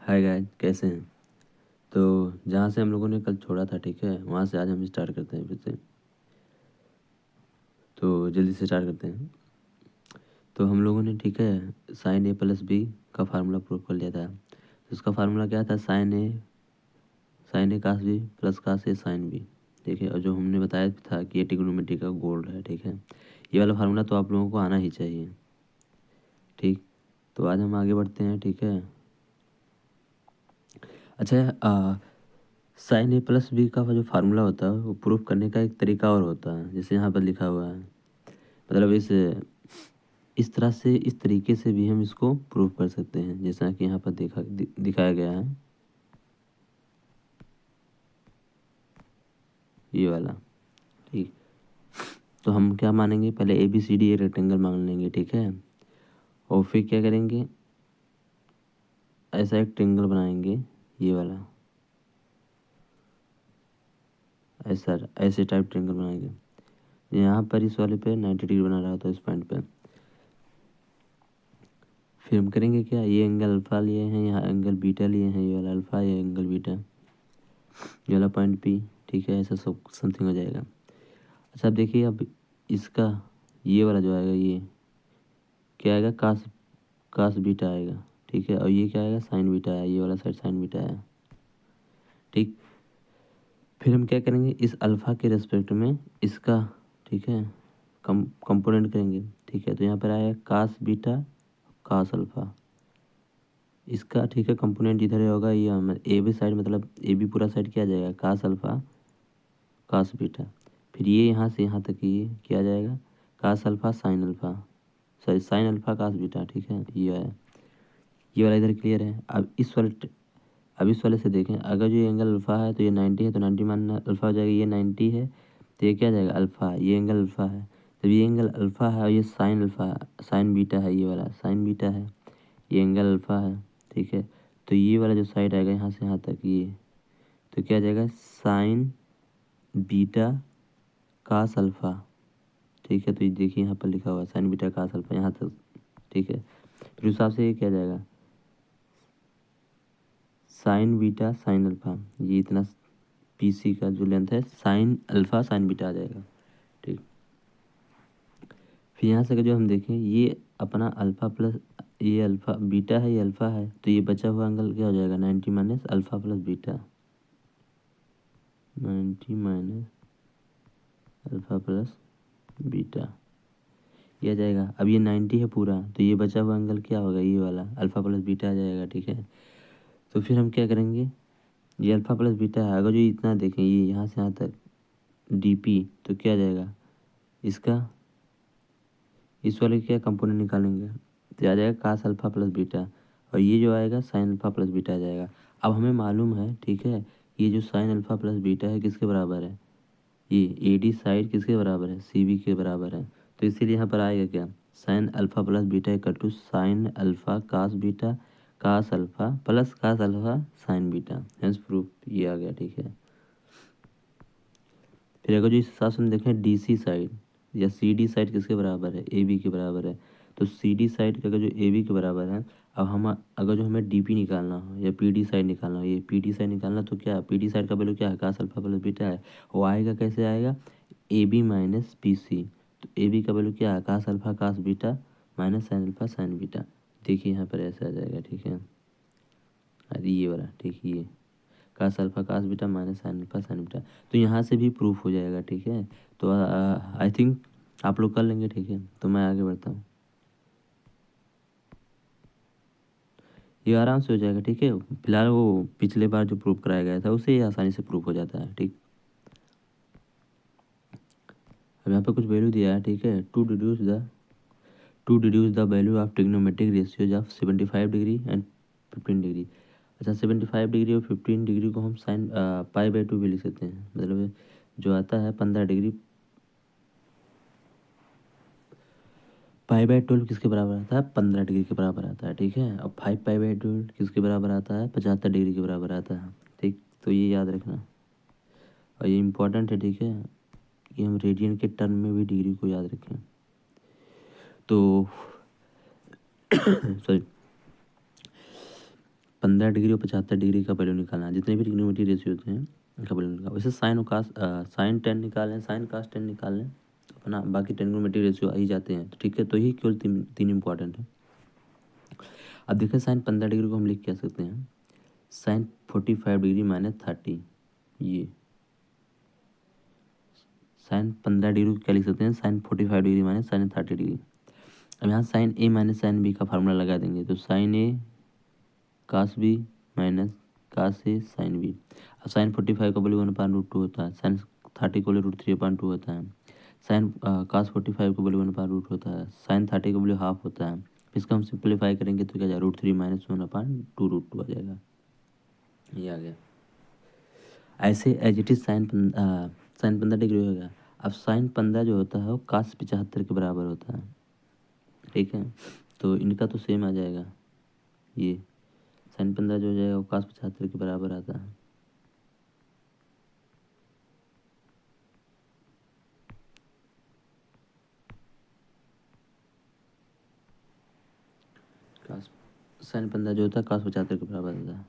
Hi guys, कैसे हैं। तो जहाँ से हम लोगों ने कल छोड़ा था, ठीक है, वहाँ से आज हम स्टार्ट करते हैं फिर से। तो जल्दी से स्टार्ट करते हैं। तो हम लोगों ने, ठीक है, साइन ए प्लस बी का फार्मूला प्रूव कर लिया था। तो उसका फार्मूला क्या था? Sign A cos B plus cos A sine B, ठीक है। और जो हमने बताया था कि ये ट्रिग्नोमेट्री का गोल्ड है, ठीक है। ये वाला फार्मूला तो आप लोगों को आना ही चाहिए, ठीक। तो आज हम आगे बढ़ते हैं, ठीक है। अच्छा, साइन ए प्लस बी का जो फार्मूला होता है वो प्रूफ करने का एक तरीका और होता है, जैसे यहाँ पर लिखा हुआ है। मतलब इस तरह से, इस तरीके से भी हम इसको प्रूफ कर सकते हैं, जैसा कि यहाँ पर दिखाया गया है, ये वाला, ठीक। तो हम क्या मानेंगे? पहले ए बी सी डी एक रेक्टेंगल मान लेंगे, ठीक है। और फिर क्या करेंगे? ऐसा एक ट्रेंगल बनाएंगे, ये वाला, ऐसा ऐसे टाइप ट्रेंगल बनाएंगे। यहाँ पर इस वाले पे 90 डिग्री बना रहा था, इस पॉइंट पे। फिर हम करेंगे क्या? ये एंगल अल्फ़ा लिए हैं, यहाँ एंगल बीटा लिए हैं, ये वाला अल्फ़ा, ये एंगल बीटा, ये वाला पॉइंट पी, ठीक है। ऐसा सब समथिंग हो जाएगा। अच्छा, अब देखिए, अब इसका ये वाला जो आएगा, ये क्या आएगा? कास कास बीटा आएगा, ठीक है। और ये क्या आएगा? साइन बीटा है, ये वाला साइड साइन बीटा है, ठीक। फिर हम क्या करेंगे? इस अल्फ़ा के रेस्पेक्ट में इसका, ठीक है, कंपोनेंट करेंगे, ठीक है। तो यहाँ पर आएगा कास बीटा कास अल्फ़ा, इसका, ठीक है, कंपोनेंट इधर होगा। ये ए बी साइड, मतलब ए बी पूरा साइड क्या आ जाएगा? Cos alpha cos beta. फिर ये यहाँ से यहाँ तक ये क्या आ जाएगा? Cos alpha sine alpha, sorry sine alpha cos beta, ठीक है। ये है, ये वाला इधर क्लियर है। अब इस वाले से देखें, अगर जो ये एंगल अल्फ़ा है तो ये 90 है, तो 90 मानना अल्फ़ा हो जाएगा। ये 90 है तो ये क्या आ जाएगा? अल्फ़ा। ये एंगल अल्फ़ा है, तब ये एंगल अल्फ़ा है, और ये साइन अल्फ़ा साइन बीटा है, ये वाला साइन बीटा है, ये एंगल अल्फ़ा है, ठीक है। तो ये वाला जो साइड आएगा यहाँ से यहाँ तक, ये तो क्या आ जाएगा? साइन बीटा कास अल्फ़ा, ठीक है। तो ये देखिए यहाँ पर लिखा हुआ है साइन बीटा कास अल्फ़ा यहाँ तक, ठीक है। फिर उस हिसाब से ये क्या जाएगा? साइन बीटा साइन अल्फ़ा, ये इतना पी सी का जो लेंथ है, साइन अल्फ़ा साइन बीटा आ जाएगा, ठीक। फिर यहाँ से अगर जो हम देखें, ये अपना अल्फ़ा प्लस, ये अल्फ़ा बीटा है, ये अल्फ़ा है, तो ये बचा हुआ एंगल क्या हो जाएगा? 90 minus alpha plus beta, 90 minus alpha plus beta, ये आ जाएगा। अब ये 90 है पूरा, तो ये बचा हुआ एंगल क्या होगा? ये वाला अल्फ़ा प्लस बीटा आ जाएगा, ठीक है। तो फिर हम क्या करेंगे? ये अल्फ़ा प्लस बीटा है, अगर जो इतना देखें, ये यहाँ से यहाँ तक डी पी, तो क्या आ जाएगा? इसका इस वाले क्या कंपोनेंट निकालेंगे तो आ जाएगा कास अल्फ़ा प्लस बीटा, और ये जो आएगा साइन अल्फ़ा प्लस बीटा आ जाएगा। अब हमें मालूम है, ठीक है, ये जो साइन अल्फ़ा प्लस बीटा है किसके बराबर है? ये ए डी साइड किसके बराबर है? सी बी के बराबर है। तो इसीलिए यहाँ पर आएगा क्या? Sine alpha plus beta equal to sine alpha cos beta cos alpha plus cos alpha sine beta, hence proof ये आ गया, ठीक है। फिर अगर जो इस हिसाब से हम देखें, डी सी साइड या सी डी साइड किसके बराबर है? ए बी के बराबर है। तो सी डी साइड का अगर जो ए बी के बराबर है, अब हम अगर जो हमें डी पी निकालना हो या पी डी साइड निकालना हो, ये पी डी साइड निकालना, तो क्या पी डी साइड का वैल्यू क्या है? कास अल्फा प्लस बीटा है। वो आएगा कैसे आएगा? A B minus P C. तो ए बी का वैल्यू क्या है? Cos alpha cos beta minus sine alpha sine beta. देखिए यहाँ पर ऐसे आ जाएगा, ठीक है। अरे ये वाला, ठीक है, ये cos alpha cos beta minus sine alpha sine beta. तो यहाँ से भी प्रूफ हो जाएगा, ठीक है। तो आई थिंक आप लोग कर लेंगे, ठीक है। तो मैं आगे बढ़ता हूँ, ये आराम से हो जाएगा, ठीक है। फिलहाल वो पिछले बार जो प्रूफ कराया गया था उसे आसानी से प्रूफ हो जाता है, ठीक। अब यहाँ पे कुछ वैल्यू दिया है, ठीक है। To deduce the value of trigonometric ratios of 75 degree and 15 degree. अच्छा, 75 डिग्री और 15 डिग्री को हम साइन पाई बाई 2 भी लिख सकते हैं, मतलब जो आता है 15 डिग्री, पाई बाई 12 किसके बराबर आता है? 15 डिग्री के बराबर आता है, ठीक है। और 5 पाई बाई 12 किसके बराबर आता है? 75 डिग्री के बराबर आता है, ठीक। तो ये याद रखना, और ये इम्पोर्टेंट है, ठीक है, कि हम रेडियन के टर्म में भी डिग्री को याद रखें। तो सॉरी, 15 डिग्री और 75 डिग्री का वैल्यू निकालना है। जितने भी ट्रिग्नोमेट्री रेशियो होते हैं उनका वैल्यू निकालना। वैसे साइन और कास साइन टेन निकाल लें, साइन कास टेन निकाल लें तो अपना बाकी ट्रिग्नोमेट्री रेशियो आ ही जाते हैं। तो ठीक है, तो ही केवल तीन तीन इंपॉर्टेंट है। अब देखें साइन 15 डिग्री को हम लिख क्या सकते हैं, साइन 45 डिग्री माइनस 30। ये साइन 15 डिग्री को क्या लिख सकते हैं, sine 45 degree minus sine 30 degree. अब यहाँ sine A minus sine B का फार्मूला लगा देंगे, तो sine A cos B minus cos A sine B. अब साइन 45 का वैल्यू 1/√2 होता है, साइन 30 का वैल्यू √3/2 होता है, साइन कास 45 का वैल्यू 1/√2 होता है, साइन 30 का वैल्यू हाफ होता है। इसको हम सिंप्लीफाई करेंगे तो क्या जाएगा, √3 माइनस 1/2√2 आ जाएगा। ये आ गया। ऐसे as it is sine 15 degree हो गया। अब साइन 15 जो होता है वो कास 75 के बराबर होता है, ठीक है। तो इनका तो सेम आ जाएगा, ये साइन 15 जो हो जाएगा वो कास 75 के बराबर आता है। कास साइन 15 जो होता है कास 75 के बराबर होता है।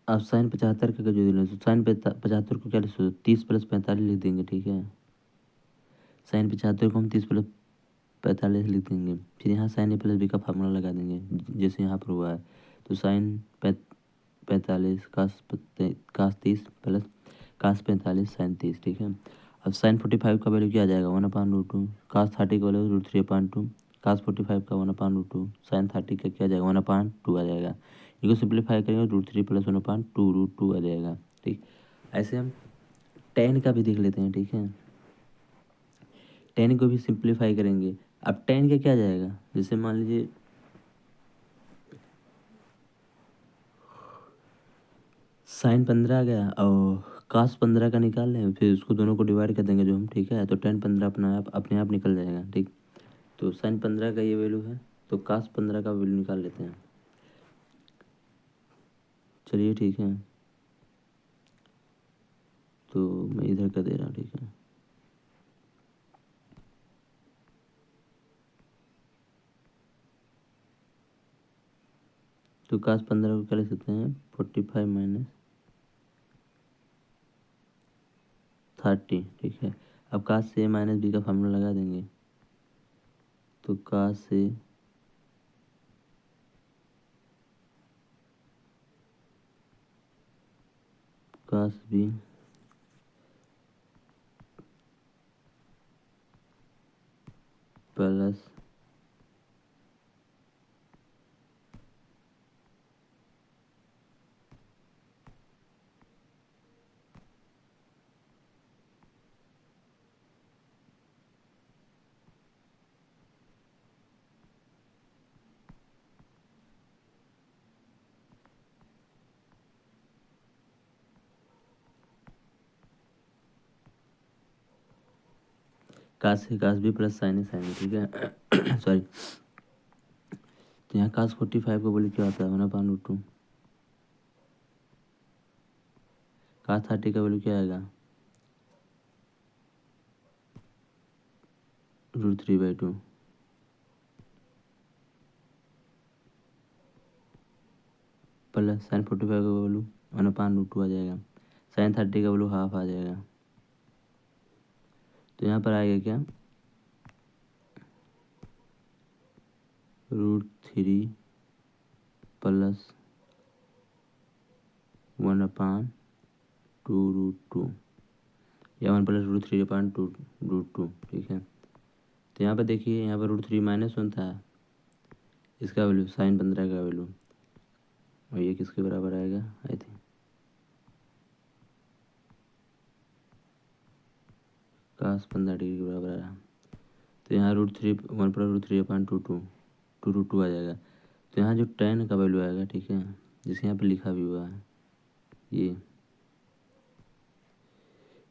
अब साइन 75 का जो देना, तो साइन 75 को क्या लिख सकते, 30 + 45 लिख देंगे, ठीक है। साइन 75 को हम 30 + 45 लिख देंगे। फिर यहाँ साइन a + b का फार्मूला लगा देंगे जैसे यहाँ पर हुआ है। तो साइन 45 कास 30 प्लस कास 45 साइन 30, ठीक है। अब साइन 45 का वैल्यू क्या आ जाएगा, 1/√2। कास 30 का वैल्यू √3/2, कास 45 का 1/√2, साइन 30 का क्या आ जाएगा 1/2 आ जाएगा। इनको सिंप्लीफाई करेंगे √3 + 1/2√2 आ जाएगा, ठीक। ऐसे हम टेन का भी देख लेते हैं, ठीक है। टेन को भी सिंप्लीफाई करेंगे। अब टेन का क्या जाएगा, जैसे मान लीजिए साइन 15 आ गया और कास 15 का निकाल लें, फिर उसको दोनों को डिवाइड कर देंगे जो हम, ठीक है। तो टेन 15 अपने आप निकल जाएगा, ठीक। तो साइन 15 का ये वैल्यू है, तो कास 15 का वैल्यू निकाल लेते हैं। चलिए ठीक है, तो मैं इधर कर दे रहा हूँ, ठीक है। तो कास 15 को क्या लिख सकते हैं, 45 माइनस 30, ठीक है। अब कास से माइनस बी का फार्मूला लगा देंगे, तो कास से कास बी प्लस कास से कास B plus sine A sine B, ठीक है। सॉरी, तो यहाँ कास 45 का वैल्यू क्या होता है, 1/√2। कास 30 का वैल्यू क्या आएगा, √3/2 प्लस साइन 45 का वैल्यू 1/√2 आ जाएगा। साइन 30 का वैल्यू हाफ आ जाएगा। तो यहाँ पर आएगा क्या, √3 प्लस 1/√2 या 1 + √3/2√2, ठीक है। तो यहाँ पर देखिए, यहाँ पर √3 -1 था, इसका वैल्यू साइन 15 का वैल्यू, और ये किसके बराबर आएगा, आई थिंक कास 15 डिग्री के बराबर आया। तो यहाँ √3 1 + √3/2 आ जाएगा। तो यहाँ जो टेन का वैल्यू आएगा, ठीक है, जिसे यहाँ पे लिखा भी हुआ है, ये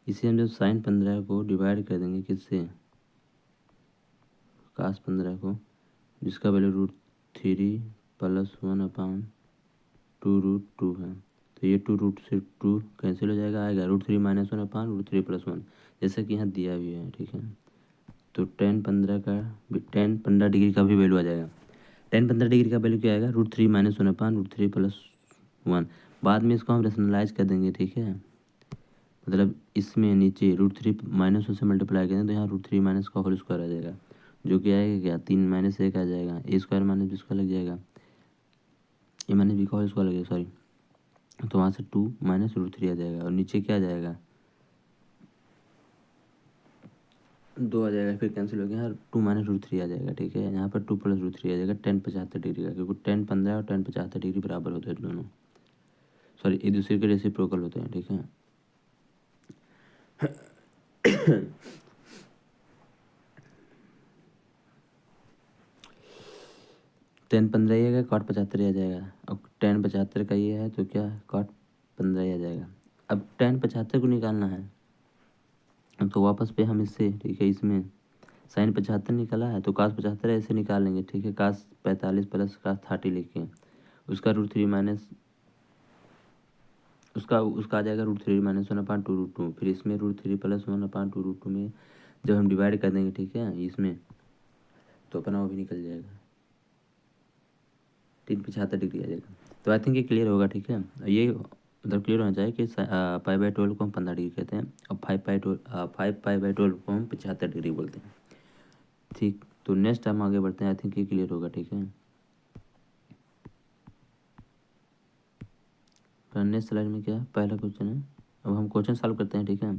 इसे हम जब साइन 15 को डिवाइड कर देंगे किससे, कास 15 को, जिसका वैल्यू √3 + 1/2√2 है। तो ये 2 कैंसिल हो जाएगा, आएगा √3 - 1/√3 + 1, जैसा कि यहाँ दिया भी है, ठीक है। तो टेन 15 डिग्री का भी वैल्यू आ जाएगा। टेन 15 डिग्री का वैल्यू क्या आएगा, √3 - 1/√3 + 1। बाद में इसको हम रेशनलाइज कर देंगे, ठीक है। मतलब इसमें नीचे √3 -1 से मल्टीप्लाई करें तो यहाँ √3 माइनस का होल स्क्वायर आ जाएगा, जो कि आएगा क्या, 3 - 1 आ जाएगा, a² - b² लग जाएगा, a - b का होल स्क्वायर लग जाएगा, सॉरी। तो वहाँ से 2 - √3 आ जाएगा, और नीचे क्या आ जाएगा, 2 आ जाएगा, फिर कैंसिल हो गया, 2 - √3 आ जाएगा, ठीक है। यहाँ पर 2 + √3 आ जाएगा, टेन 75 डिग्री का, क्योंकि टेन 15 और टेन 75 डिग्री बराबर होते हैं दोनों, सॉरी एक दूसरे के रेसिप्रोकल होते हैं, ठीक है। टेन 15 ही आएगा, cot 75 ही आ जाएगा, और टेन 75 का ये है तो क्या cot 15 ही आ जाएगा। अब टेन 75 को निकालना है, तो वापस पे हम इससे, ठीक है, इसमें sin 75 निकाला है तो cos 75 ऐसे निकाल लेंगे, ठीक है। cos 45 + cos 30 लेके उसका √3 माइनस उसका आ जाएगा √3 - 1/√2। फिर इसमें √3 + 1/√2 में जब हम डिवाइड कर देंगे, ठीक है, इसमें तो अपना वो भी निकल जाएगा, 375 डिग्री आ जाएगा। तो आई थिंक ये क्लियर होगा, ठीक है। ये मतलब क्लियर होना चाहिए कि π/12 को हम 15 डिग्री कहते हैं, और 5π/12 को हम 75 डिग्री बोलते हैं, ठीक। तो नेक्स्ट हम आगे बढ़ते हैं, आई थिंक ये क्लियर होगा, ठीक है। नेक्स्ट स्लाइड में क्या है, पहला क्वेश्चन है। अब हम क्वेश्चन सॉल्व करते हैं, ठीक है।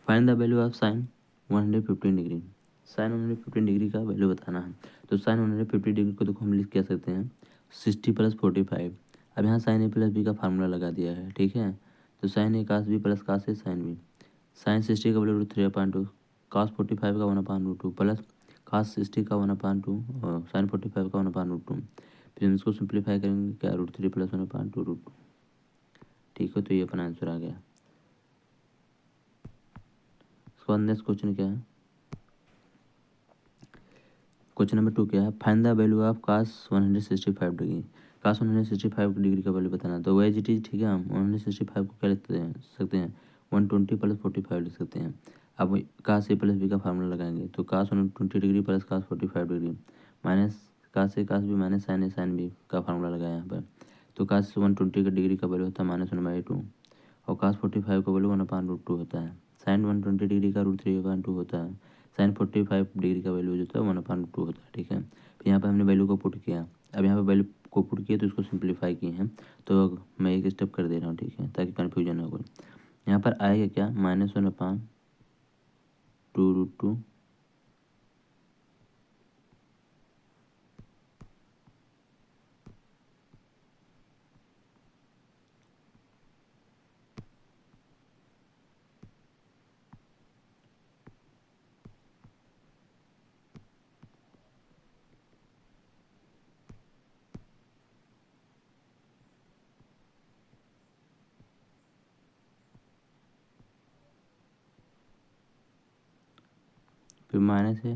Find the value of sin 115 degree. sin 115 degree का वैल्यू बताना है। तो sin 150 डिग्री को देखो हम लिख क्या सकते हैं, 60 + 45। अब यहाँ sin a + b का फार्मूला लगा दिया है, ठीक है। तो sin a cos b + cos a sin b। sin 60 का वैल्यू √3/2, cos 45 का 1/√2 प्लस cos 60 का 1/2 और sin 45 का 1/√2। फिर हम इसको सिंप्लीफाई करेंगे, क्या, √3 + 1/√2, ठीक है। तो ये अपना आंसर आ गया। उसके बाद नेक्स्ट क्वेश्चन क्या है, क्वेश्चन नंबर 2 क्या है, find the value of cos 165 degree. cos 165 degree का वैल्यू बताना। तो वही चीज़, ठीक है, हम 165 को क्या लिख सकते हैं, 120 + 45 लिख सकते हैं। अब cos a + b का फार्मूला लगाएंगे, तो cos 120 degree + cos 45 degree minus cos a cos b minus sin a sin b का फार्मूला लगाया यहाँ पर। तो cos 120 का डिग्री का वैल्यू होता है -1/2, और cos 45 का वैल्यू 1/√2 होता है। sin 120 डिग्री का √3/2 होता है। sin 45 डिग्री का वैल्यू जो होता है 1/2 होता है, ठीक है। फिर यहाँ पर हमने वैल्यू को पुट किया। अब यहाँ पर वैल्यू को पुट किया तो इसको सिंप्लीफाई किए हैं। तो मैं एक स्टेप कर दे रहा हूँ, ठीक है, ताकि कन्फ्यूजन ना हो। यहाँ पर आएगा क्या, -1/2√2 फिर माइनस है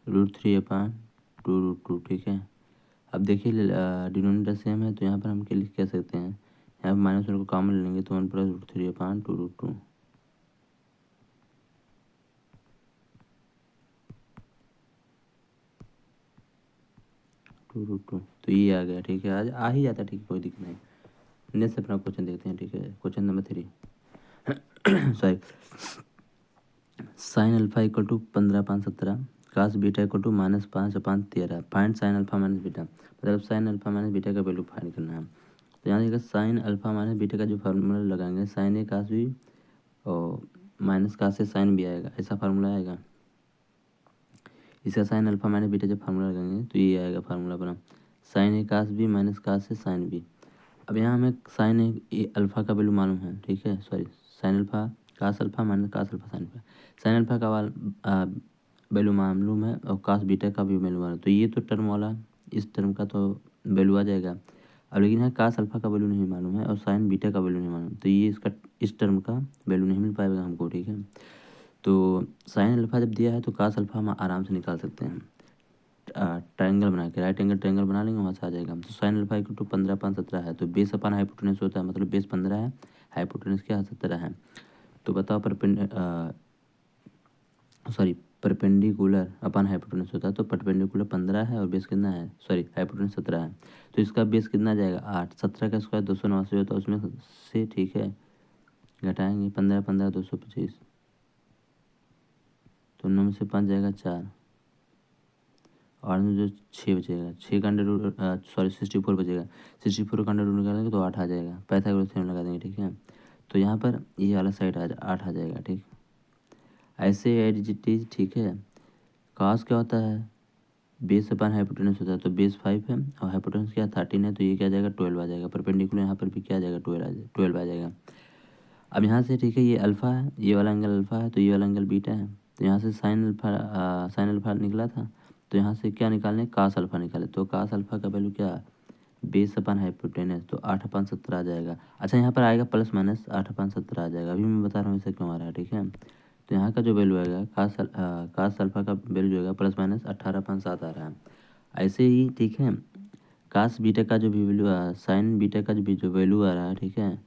√3/2√2, ठीक है। अब देखिए डिनोमिनेटर सेम है, तो यहाँ पर हम क्या लिख कह सकते हैं, यहाँ पर -1 को कॉमन ले लेंगे तो 1 + √3/2√2 2√2। तो ये आ गया, ठीक है, आज आ ही जाता है, ठीक है, कोई दिक्कत नहीं। नेक्स्ट अपना क्वेश्चन देखते हैं, ठीक है। Question number 3 sorry, sin alpha = 15/17, cos beta = -5/13। Find sin alpha - beta, मतलब sin अल्फा - बीटा का वैल्यू फाइंड करना है। तो यहाँ देखिए sin अल्फा - बीटा का जो फार्मूला लगाएंगे, sin a cos b और minus cos a sin b आएगा, ऐसा फार्मूला आएगा। इसका sin अल्फा - बीटा जब फार्मूला लगाएंगे तो ये आएगा फार्मूला अपना, sin a cos b - cos a sin b। अब यहाँ हमें sin a अल्फ़ा का वैल्यू मालूम है, ठीक है, sorry, sin alpha cos alpha - cos alpha sin alpha. sin alpha का वैल्यू मालूम है, और cos बीटा का भी वैल्यू मालूम है, तो ये तो टर्म वाला, इस टर्म का तो वैल्यू आ जाएगा। अब लेकिन यहाँ cos अल्फ़ा का वैल्यू नहीं मालूम है, और sin बीटा का वैल्यू नहीं मालूम, तो ये इसका इस टर्म का वैल्यू नहीं मिल पाएगा हमको, ठीक है। तो sin अल्फ़ा जब दिया है तो cos अल्फ़ा हम आराम से निकाल सकते हैं, ट्रायंगल बना के, राइट एंगल ट्रायंगल बना लेंगे, वहाँ से आ जाएगा। तो sin अल्फ़ा = 15/17 है, तो बेस अपन हाइपोटेनस होता है, मतलब बेस 15 है, हाइपोटेनस क्या 17 है। तो बताओ सॉरी, परपेंडिकुलर अपन हाइपोटेनस होता है, तो परपेंडिकुलर 15 है और बेस कितना है, सॉरी हाइपोटेनस 17 है, तो इसका बेस कितना जाएगा 8। 17 का स्क्वायर 289 होता है, उसमें से ठीक है घटाएंगे 15 15 225, तो 9 में से 5 जाएगा 4 और में जो 6 बचेगा, 6 का अंडर रूट सॉरी 64 बचेगा, 64 का अंडर रूट निकालेंगे तो 8 आ जाएगा, पाइथागोरस थ्योरम लगा देंगे। ठीक है, तो यहाँ पर ये वाला साइड 8 आ जाएगा। ठीक, ऐसे एडिजिटीज। ठीक है, कास क्या होता है, बेस अपन हाइपोटेनस होता है, तो बेस 5 है और हाइपोटेनस क्या 13 है, तो ये क्या आ जाएगा 12 आ जाएगा। परपेंडिकुलर यहाँ पर भी क्या आ जाएगा 12 आ जाएगा। अब यहाँ से ठीक है, ये अल्फ़ा है, ये वाला एंगल अल्फ़ा है, तो ये वाला एंगल बीटा है, तो यहाँ से साइन अल्फ़ा निकला था, तो यहाँ से क्या निकालने कास अल्फ़ा निकाले, तो कास अल्फ़ा का वैल्यू क्या बेस अपन हाइपोटेनस, तो 8/17 आ जाएगा। अच्छा यहाँ पर आएगा प्लस माइनस 8/17 आ जाएगा, अभी मैं बता रहा हूँ इसे क्यों आ रहा है। ठीक है, तो यहाँ का जो वैल्यू आएगा कास अल्फ़ा का वैल्यू जो आएगा प्लस माइनस 18/7 आ रहा है। ऐसे ही ठीक है, कास बीटा का जो भी वैल्यू साइन बीटा का जो वैल्यू आ रहा है, ठीक है,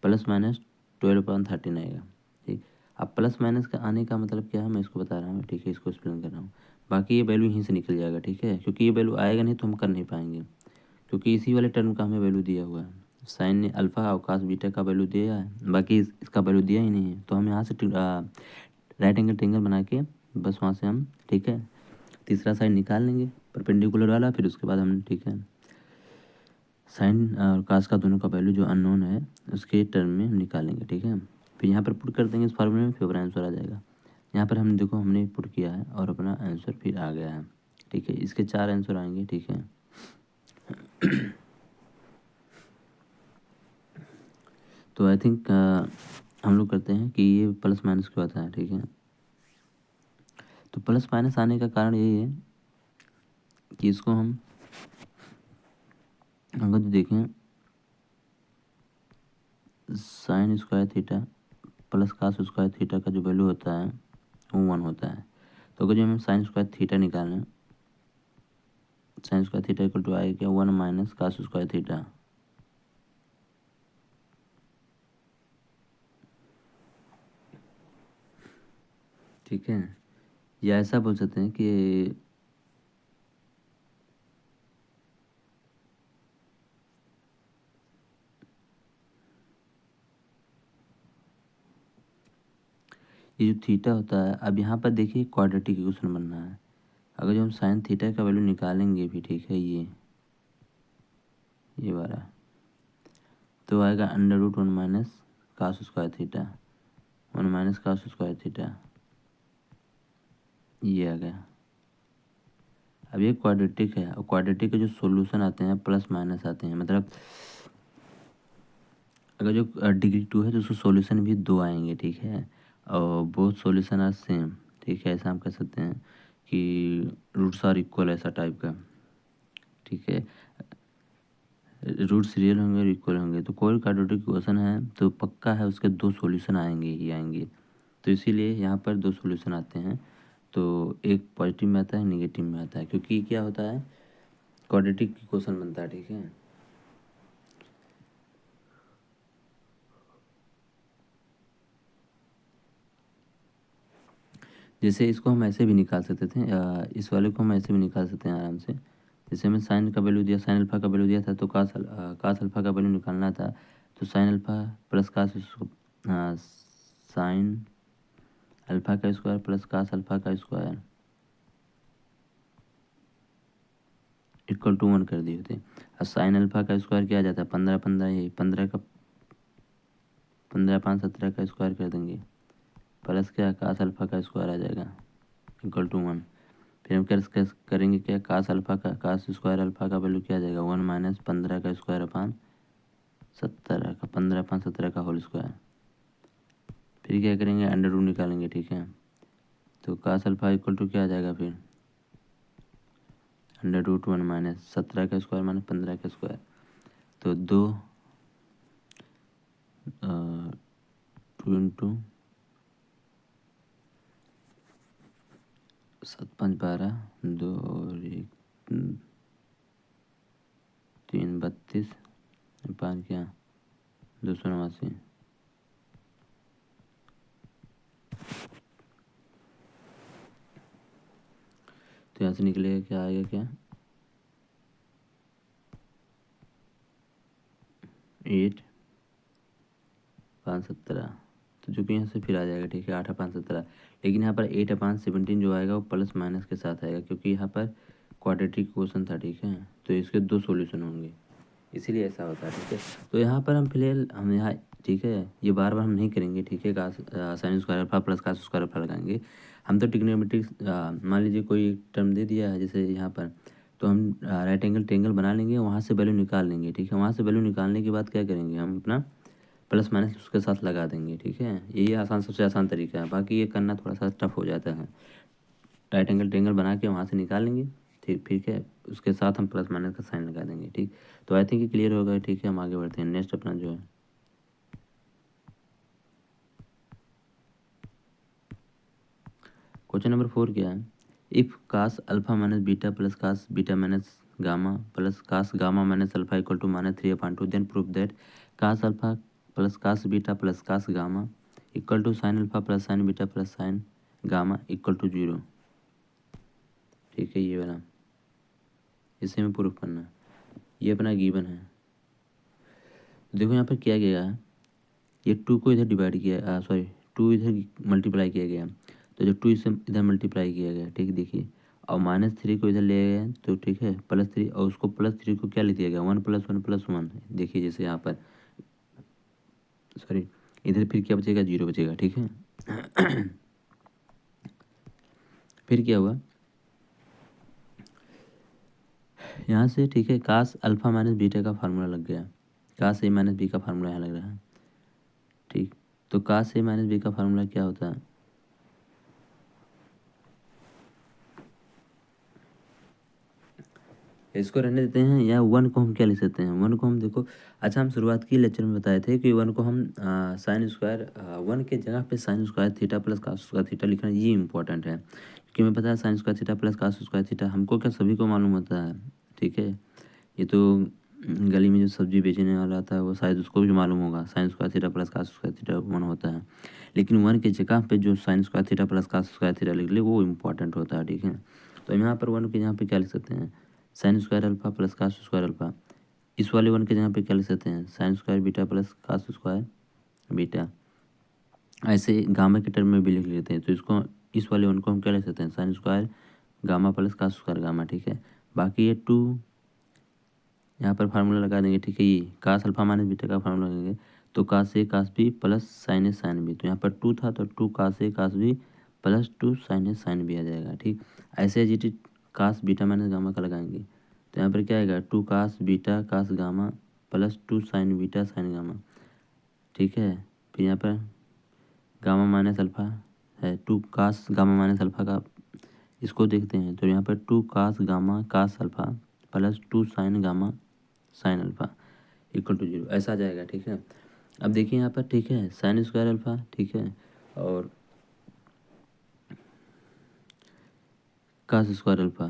प्लस माइनस 12/13 आएगा। ठीक, अब प्लस माइनस का आने का मतलब क्या है, मैं इसको बता रहा हूँ। ठीक है, इसको एक्सप्लेन कर रहा हूँ, बाकी ये वैल्यू यहीं से निकल जाएगा। ठीक है, क्योंकि ये वैल्यू आएगा नहीं तो हम कर नहीं पाएंगे, क्योंकि इसी वाले टर्म का हमें वैल्यू दिया हुआ है। साइन ने अल्फ़ा और कास बीटा का वैल्यू दिया है, बाकी इसका वैल्यू दिया ही नहीं है, तो हम यहाँ से राइट एंगल ट्रायंगल बना के बस वहाँ से हम ठीक है तीसरा साइड निकाल लेंगे परपेंडिकुलर वाला, फिर उसके बाद हम ठीक है साइन और कास का दोनों का वैल्यू जो अननोन है उसके टर्म में हम निकालेंगे। ठीक है, फिर यहाँ पर पुट कर देंगे इस फार्मूले में, फिर अपना आंसर आ जाएगा। यहाँ पर हम देखो हमने पुट किया है और अपना आंसर फिर आ गया है। ठीक है, इसके 4 आंसर आएंगे। ठीक है, तो आई थिंक हम लोग करते हैं कि ये प्लस माइनस क्यों आता है। ठीक है, तो प्लस माइनस आने का कारण यही है कि इसको हम अगर तो देखें sine square theta plus cos square theta का जो वैल्यू होता है वो 1 होता है, तो अगर जो हम साइन स्क्वायर थीटा निकालें, sine square theta equal to आएगा क्या 1 माइनस कास स्क्वायर थीटा। ठीक है, या ऐसा बोल सकते हैं कि ये जो थीटा होता है, अब यहाँ पर देखिए क्वाड्रेटिक इक्वेशन बनना है, अगर जो हम साइन थीटा का वैल्यू निकालेंगे भी, ठीक है, ये वाला, तो आएगा under root 1 minus cos square theta, 1 minus cos square theta, ये आ गया। अब ये क्वाड्रेटिक है, और क्वाड्रेटिक के जो सॉल्यूशन आते हैं प्लस माइनस आते हैं, मतलब अगर जो डिग्री 2 है तो उसको सॉल्यूशन भी 2 आएंगे। ठीक है, और बोथ सॉल्यूशन आर सेम। ठीक है, ऐसा हम कह सकते हैं कि रूट्स आर इक्वल, ऐसा टाइप का। ठीक है, रूट्स रियल होंगे और इक्वल होंगे, तो कोई क्वाड्रेटिक इक्वेशन है तो पक्का है उसके 2 सॉल्यूशन आएंगे ही आएंगे, तो इसीलिए यहाँ पर 2 सॉल्यूशन आते हैं, तो एक पॉजिटिव में आता है, नेगेटिव में आता है, क्योंकि क्या होता है क्वाड्रेटिक इक्वेशन बनता है। ठीक है, जैसे इसको हम ऐसे भी निकाल सकते थे, इस वाले को हम ऐसे भी निकाल सकते हैं आराम से। जैसे हमें साइन का वैल्यू दिया, साइन अल्फ़ा का वैल्यू दिया था, तो कास अल्फ़ा का वैल्यू निकालना था, तो sine alpha plus cos sine alpha का स्क्वायर प्लस कास अल्फ़ा का स्क्वायर इक्वल टू 1 कर दिए होते। और साइन अल्फ़ा का स्क्वायर क्या आ जाता है 15 15, यही 15 का 15 5 17 का स्क्वायर कर देंगे, प्लस क्या कास अल्फ़ा का स्क्वायर आ जाएगा इक्वल टू 1। फिर हम करेंगे क्या, कास अल्फ़ा का कास स्क्वायर अल्फ़ा का वैल्यू क्या आ जाएगा 1 माइनस 15 का स्क्वायर अपान 17 का, 15 5 17 का होल स्क्वायर। फिर क्या करेंगे अंडर रूट निकालेंगे। ठीक है, तो कास अल्फ़ा इक्वल टू क्या आ जाएगा फिर अंडर रूट 1 माइनस 17 का स्क्वायर माइनस 15 का स्क्वायर, तो 2 इंटू 7 5 12, 2 और 1 3 32 पाँच क्या 289। तो यहाँ से निकलेगा क्या, आएगा क्या, 8/5 17। तो जो कि यहाँ से फिर आ जाएगा, ठीक है, 8/5 17। लेकिन यहाँ पर 8/17 जो आएगा वो प्लस माइनस के साथ आएगा, क्योंकि यहाँ पर क्वाड्रेटिक क्वेश्चन था, ठीक है, तो इसके 2 सॉल्यूशन होंगे, इसीलिए ऐसा होता है, ठीक है। तो यहाँ पर हम फिलहाल हम यहाँ, ठीक है, ये बार बार हम नहीं करेंगे, ठीक है, cos sine square alpha plus cos square alpha लगाएंगे हम। तो ट्रिग्नोमेट्रिक मान लीजिए कोई टर्म दे दिया है जैसे यहाँ पर, तो हम राइट एंगल ट्रायंगल बना लेंगे, वहाँ से वैल्यू निकाल लेंगे, ठीक है। वहाँ से वैल्यू निकालने के बाद क्या करेंगे, हम अपना प्लस माइनस उसके साथ लगा देंगे, ठीक है। यही आसान, सबसे आसान तरीका है, बाकी ये करना थोड़ा सा टफ हो जाता है। राइट एंगल ट्रायंगल बना के वहाँ से निकाल लेंगे, ठीक है, उसके साथ हम प्लस माइनस का साइन लगा देंगे, ठीक। तो आई थिंक ये क्लियर होगा, ठीक है। हम आगे बढ़ते हैं, नेक्स्ट अपना जो है क्वेश्चन नंबर 4 क्या है, if cos alpha minus beta plus cos beta minus gamma plus cos gamma minus alpha equal to -3/2, then prove that cos alpha plus cos beta plus cos gamma equal to sine alpha plus sine beta plus sine gamma equal to 0, ठीक है। ये वाला इसे हमें proof करना है, ये अपना गिवन है। देखो यहाँ पर क्या गया है, ये 2 को इधर डिवाइड किया, सॉरी 2 इधर मल्टीप्लाई किया गया, तो जो 2 इससे इधर मल्टीप्लाई किया गया, ठीक, देखिए। और -3 को इधर ले गया, तो ठीक है, +3, और उसको +3 को क्या ले दिया गया, 1 + 1 + 1, देखिए जैसे यहाँ पर, सॉरी, इधर फिर क्या बचेगा, 0 बचेगा, ठीक है। फिर क्या हुआ यहाँ से, ठीक है, कास अल्फा माइनस बीटा का फार्मूला लग गया, कास ए माइनस बी का फार्मूला यहाँ लग रहा है, ठीक। तो कास ए माइनस बी का फार्मूला क्या होता है, इसको रहने देते हैं, या 1 को हम क्या लिख सकते हैं, 1 को हम देखो, अच्छा, हम शुरुआत की लेक्चर में बताए थे कि 1 को हम साइन स्क्वायर 1 के जगह पे sine square theta plus cos square theta लिखना, ये इंपॉर्टेंट है, क्योंकि हमें पता है sine square theta plus cos square theta हमको क्या, सभी को मालूम होता है, ठीक है। ये तो गली में जो सब्जी बेचने वाला आता है वो शायद उसको भी मालूम होगा, sine square theta plus cos square theta 1 होता है। लेकिन 1 की जगह पे जो sine square theta plus cos square theta लिख ले, वो इंपॉर्टेंट होता है, ठीक है। तो यहाँ पर 1 के यहाँ पे क्या लिख सकते हैं, sine square alpha plus cos square alpha. इस वाले 1 के जहाँ पे क्या लिख सकते हैं, sine square beta plus cos square beta. ऐसे गामा के टर्म में भी लिख लेते हैं, तो इसको, इस वाले 1 को हम क्या लिख सकते हैं, sine square gamma plus cos square gamma, ठीक है। बाकी ये 2 यहाँ पर फार्मूला लगा देंगे, ठीक है। ये कास अल्फा माइनस बीटा का फार्मूला लगाएंगे, तो cos A cos B plus sine A sine B, तो यहाँ पर 2 था, तो 2 cos A cos B plus 2 sine A sine B आ जाएगा, ठीक। ऐसे जी टी कास बीटा माइनस गामा का लगाएंगे, तो यहाँ पर क्या आएगा, 2 cos beta cos gamma plus 2 sine beta sine gamma, ठीक है। फिर यहाँ पर गामा माइनस अल्फा है, 2 कास गामा माइनस अल्फा का, इसको देखते हैं, तो यहाँ पर 2 cos gamma cos alpha plus 2 sine gamma sine alpha equal to 0, ऐसा आ जाएगा, ठीक है। अब देखिए यहाँ पर, ठीक है, साइन स्क्वायर अल्फा, ठीक है, और कास स्क्वायर अल्फा,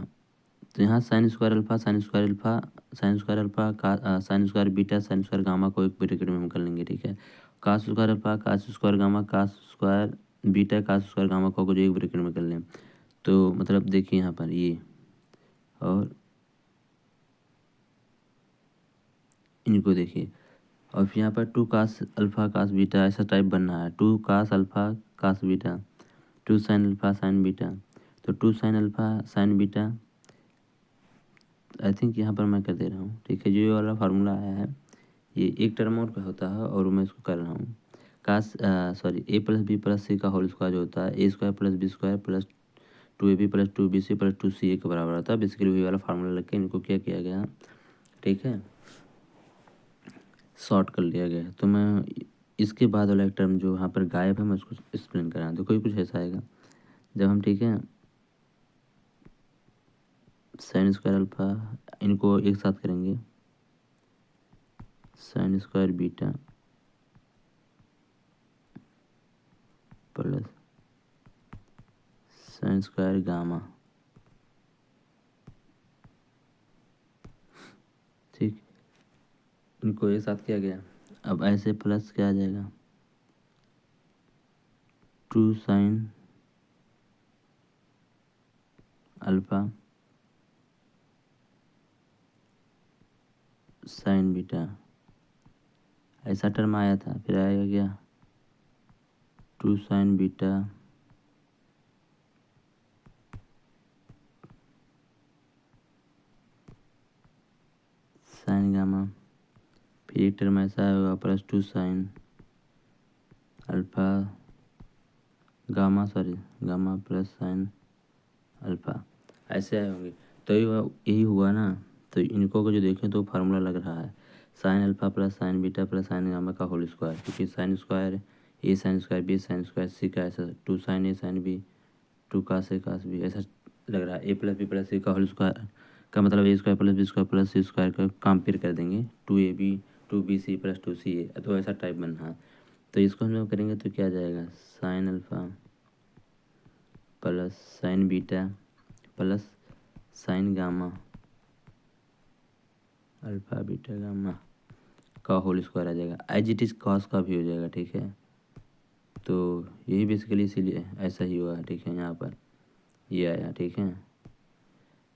तो यहाँ sine square alpha sine square alpha sine square alpha का sine square beta sine square gamma को एक ब्रैकेट में हम कर लेंगे, ठीक है। Cos square alpha cos square gamma cos square beta cos square gamma को जो एक ब्रैकेट में कर लें, तो मतलब देखिए यहाँ पर ये, और इनको देखिए, और फिर यहाँ पर 2 कास अल्फा कास बीटा ऐसा टाइप बनना है, 2 cos alpha cos beta 2 sine alpha sine beta, तो 2 sine alpha sine beta, I think यहाँ पर मैं कर दे रहा हूँ, ठीक है। जो ये वाला फार्मूला आया है, ये एक टर्म और का होता है, और मैं इसको कर रहा हूँ, cos sorry A plus B plus C का होल स्क्वायर जो होता है, A square plus B square plus 2ab plus 2bc plus 2ca के बराबर होता है। बेसिकली वही वाला फार्मूला लग के इनको क्या किया गया, ठीक है, शॉर्ट कर लिया गया है। तो मैं इसके बाद वाला एक टर्म जो यहाँ पर गायब है, मैं उसको एक्सप्लेन कर रहा हूँ। देखो ये कुछ ऐसा आएगा, जब हम, ठीक है, साइन स्क्वायर अल्फा इनको एक साथ करेंगे, sign square beta plus sign square gamma, ठीक, इनको एक साथ किया गया। अब ऐसे प्लस क्या आ जाएगा, 2 साइन अल्फ़ा साइन बीटा, ऐसा टर्म आया था। फिर आएगा क्या, 2 साइन बीटा साइन गामा, फिर एक टर्म ऐसा होगा plus 2 sine alpha gamma plus sine alpha, ऐसे आए होंगे। तो यही हुआ ना। तो इनको को जो देखें तो फार्मूला लग रहा है sine alpha plus sine beta plus sine gamma का होल स्क्वायर, क्योंकि sine square A sine square B sine square C का ऐसा 2 sine A sine B 2 cos A cos B, ऐसा लग रहा है। A plus B plus C का whole square का मतलब A square plus B square plus C square का कंपेयर कर देंगे 2ab 2bc प्लस 2ca, तो ऐसा टाइप बन रहा है। तो इसको हम लोग करेंगे तो क्या आ जाएगा, sine alpha plus sine beta plus sine gamma alpha beta gamma का होल स्क्वायर आ जाएगा। एज इट इज़ कॉस का भी हो जाएगा, ठीक है। तो यही बेसिकली इसीलिए ऐसा ही हुआ है, ठीक है। यहाँ पर ये आया, ठीक है।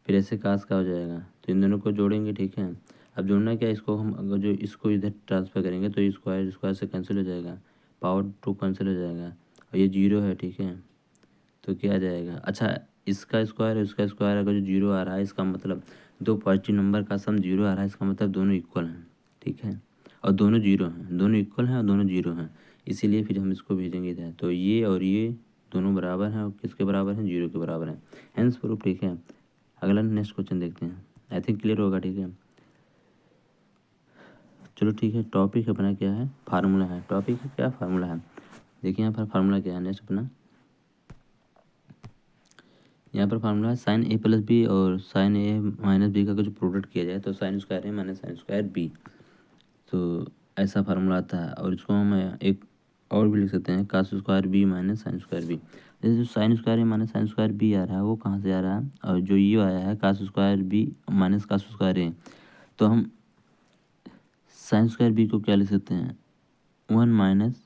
फिर ऐसे कास का हो जाएगा, तो इन दोनों को जोड़ेंगे, ठीक है। अब जोड़ना क्या, इसको हम अगर जो इसको इधर ट्रांसफ़र करेंगे तो स्क्वायर स्क्वायर से कैंसिल हो जाएगा, पावर 2 कैंसिल हो जाएगा, और ये 0 है, ठीक है। तो क्या आ जाएगा, अच्छा इसका स्क्वायर उसका स्क्वायर अगर जो 0 आ रहा है, इसका मतलब दो पॉजिटिव नंबर का सम 0 आ रहा है, इसका मतलब दोनों इक्वल हैं, ठीक है। और दोनों 0 हैं, दोनों इक्वल हैं और दोनों 0 हैं, इसीलिए फिर हम इसको भेजेंगे इधर। तो ये और ये दोनों बराबर हैं, और किसके बराबर हैं, 0 के बराबर हैं, हेंस प्रूफ, ठीक है। अगला नेक्स्ट क्वेश्चन देखते हैं, आई थिंक क्लियर होगा, ठीक है। चलो ठीक है, टॉपिक अपना क्या है, फार्मूला है। टॉपिक क्या फार्मूला है, देखिए यहाँ पर फार्मूला क्या है नेक्स्ट अपना। यहाँ पर फार्मूला है साइन ए प्लस बी और साइन ए माइनस बी का जो प्रोडक्ट किया जाए तो sign square A minus sine square B, तो ऐसा फार्मूला आता है। और इसको हम एक और भी लिख सकते हैं, cos square B minus sine square B. जैसे जो sine square A minus sine square B आ रहा है वो कहाँ से आ रहा है, और जो ये आया है cos square B minus cos square A, तो हम साइन स्क्वायर बी को क्या लिख सकते हैं, 1 माइनस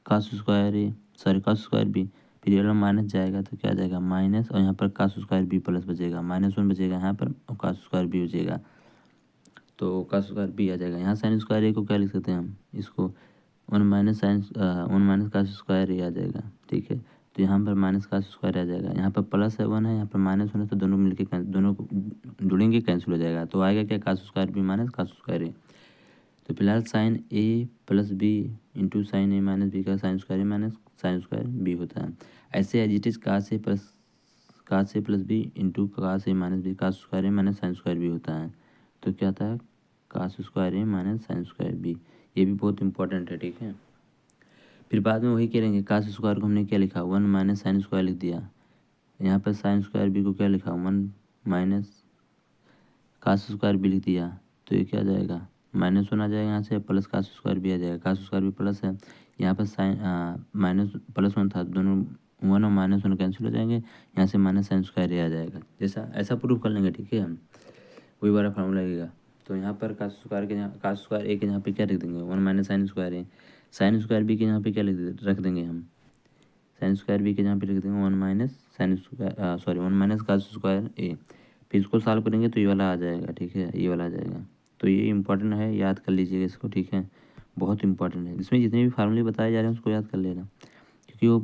कास स्क्वायर ए सॉरी कास स्क्वायर बी, फिर ये वाला माइनस जाएगा तो क्या आ जाएगा माइनस, और यहाँ पर कास स्क्वायर बी प्लस बचेगा, -1 बचेगा यहाँ पर, और कास स्क्वायर बी बचेगा, तो कास स्क्वायर बी आ जाएगा। यहाँ साइन स्क्वायर ए को क्या लिख सकते हैं हम, इसको 1 माइनस कास स्क्वायर ए आ जाएगा, ठीक है। तो यहाँ पर माइनस कास स्क्वायर आ जाएगा, यहाँ पर प्लस है 1 है, यहाँ पर -1 है, तो दोनों मिलके दोनों को जुड़ेंगे कैंसिल हो जाएगा, तो आएगा क्या cos square B minus cos square A. तो फिलहाल sine A plus B into sine A minus B का sine square A minus sine square B होता है। ऐसे as it is cos A plus B into cos A minus B cos square A minus sine square B होता है। तो क्या आता है, cos square A minus sine square B, ये भी बहुत इंपॉर्टेंट है, ठीक है। फिर बाद में वही करेंगे, कास स्क्वायर को हमने क्या लिखा 1 माइनस साइन स्क्वायर लिख दिया, यहाँ पर साइन स्क्वायर बी को क्या लिखा 1 माइनस कास स्क्वायर बी लिख दिया, तो ये क्या आ जाएगा -1 आ जाएगा यहाँ से, प्लस कास स्क्वायर भी आ जाएगा, कास स्क्वायर भी प्लस है, यहाँ पर साइन माइनस +1 था, दोनों 1 और -1 कैंसिल हो जाएंगे, यहाँ से माइनस साइन स्क्वायर ए आ जाएगा। जैसा ऐसा प्रूफ कर लेंगे, ठीक है। हम वही वाला फार्मूला लगेगा। तो यहाँ पर कास स्क्वायर के यहाँ कास स्क्वायर ए के यहाँ पे क्या लिख देंगे 1 minus sine square A, sine square B के यहाँ पे क्या रख देंगे हम, साइन स्क्वायर बी के यहाँ पे लिख देंगे 1 minus sine square 1 minus cos square A. फिर इसको सॉल्व करेंगे तो ये वाला आ जाएगा, ठीक है, ये वाला आ जाएगा। तो ये इंपॉर्टेंट है, याद कर लीजिएगा इसको, ठीक है, बहुत इंपॉर्टेंट है। इसमें जितने भी फार्मूले बताए जा रहे हैं उसको याद कर लेना, क्योंकि वो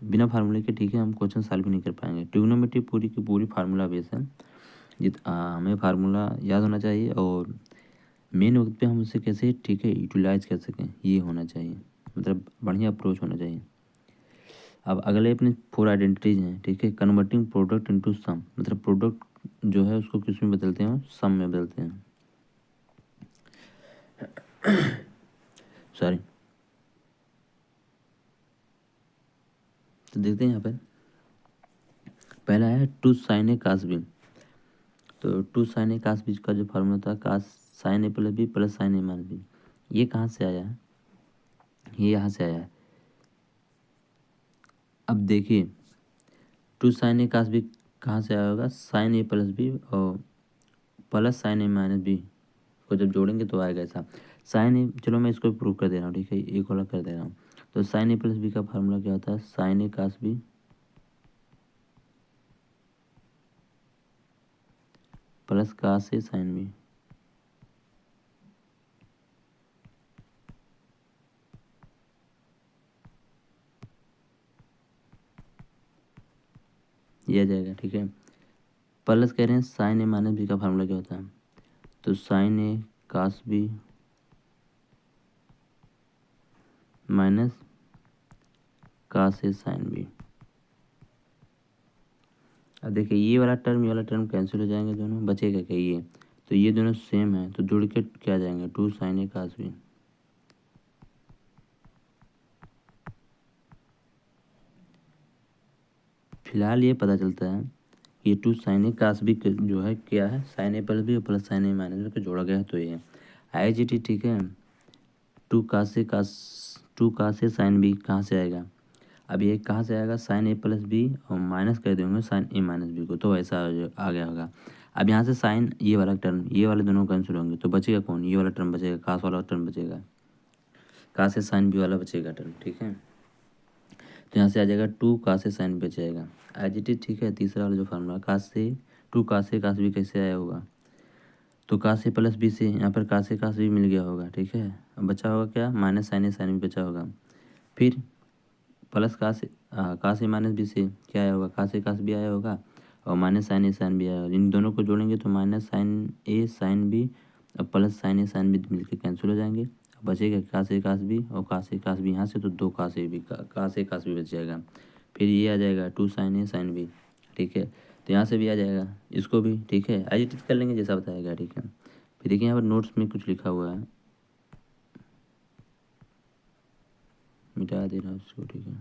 बिना फार्मूले के, ठीक है, हम क्वेश्चन सॉल्व भी नहीं कर पाएंगे। ट्रिग्नोमेट्री पूरी की पूरी फार्मूला बेस है, हमें फार्मूला याद होना चाहिए, और मेन वक्त पे हम उससे कैसे, ठीक है, यूटिलाइज कर सकें, ये होना चाहिए, मतलब बढ़िया अप्रोच होना चाहिए। अब अगले अपने 4 आइडेंटिटीज हैं, ठीक है। कन्वर्टिंग प्रोडक्ट इनटू सम, मतलब प्रोडक्ट जो है उसको किस में बदलते हैं, सम में बदलते हैं, सॉरी। तो देखते हैं यहाँ पर पहला है 2 साइन ए कास बी। तो 2 साइन ए कास बी का जो फार्मूला था कास sign A plus B plus sine A minus B, ये कहाँ से आया है, ये यहाँ से आया है। अब देखिए 2 साइन ए कास बी कहाँ से आया होगा, साइन ए प्लस बी और plus sine A minus B को जब जोड़ेंगे तो आएगा ऐसा। साइन ए, चलो मैं इसको प्रूव कर दे रहा हूँ, ठीक है, एक वाला कर दे रहा हूँ। तो साइन ए प्लस बी का फार्मूला क्या होता है, sine A cos B plus का से साइन बी। ये आ जाएगा, ठीक है। प्लस कह रहे हैं साइन ए माइनस बी का फार्मूला क्या होता है, तो sine A cos B minus cos A sine B. अब देखिए ये वाला टर्म कैंसिल हो जाएंगे, दोनों बचेगा क्या ये, तो ये दोनों सेम है तो जुड़ के क्या आ जाएंगे, two sine A cos B. फिलहाल ये पता चलता है कि two sine A cos B जो है क्या है, साइन ए प्लस बी और plus sine A minus B को जोड़ा गया है तो ये आई जी टी, ठीक है। टू का से साइन बी कहाँ से आएगा, अब ये कहाँ से आएगा, साइन ए प्लस बी और माइनस कर देंगे साइन ए माइनस बी को, तो ऐसा आ गया होगा। अब यहाँ से साइन ये वाला टर्म, ये वाले दोनों कैंसिल होंगे तो बचेगा कौन, ये वाला टर्म बचेगा, कास वाला टर्म बचेगा, का से साइन बी वाला बचेगा टर्म, ठीक है। तो यहाँ से आ जाएगा टू का से साइन बी बचेगा आई जी टी, ठीक है। तीसरा वाला जो फार्मूला का से टू का से कास बी कैसे आया होगा, तो का से प्लस बी से यहाँ पर का से कास बी मिल गया होगा, ठीक है। अब बचा होगा क्या, minus sign A sine B बचा होगा, फिर प्लस का से माइनस बी से क्या आया होगा, का से कास बी आया होगा और minus sign A sine B आया होगा। इन दोनों को जोड़ेंगे तो minus sign A sine B और plus sine A sine B मिलकर कैंसिल हो जाएंगे। अब बचेगा का से कास बी और का से कास बी यहाँ से, तो दो का से कास बी बच जाएगा। फिर ये आ जाएगा two sine A sine B, ठीक है। तो यहाँ से भी आ जाएगा इसको भी, ठीक है, एडिट कर लेंगे जैसा बताएगा, ठीक है। फिर देखिए यहाँ पर नोट्स में कुछ लिखा हुआ है, मिटा दे रहा हूँ उसको, ठीक है।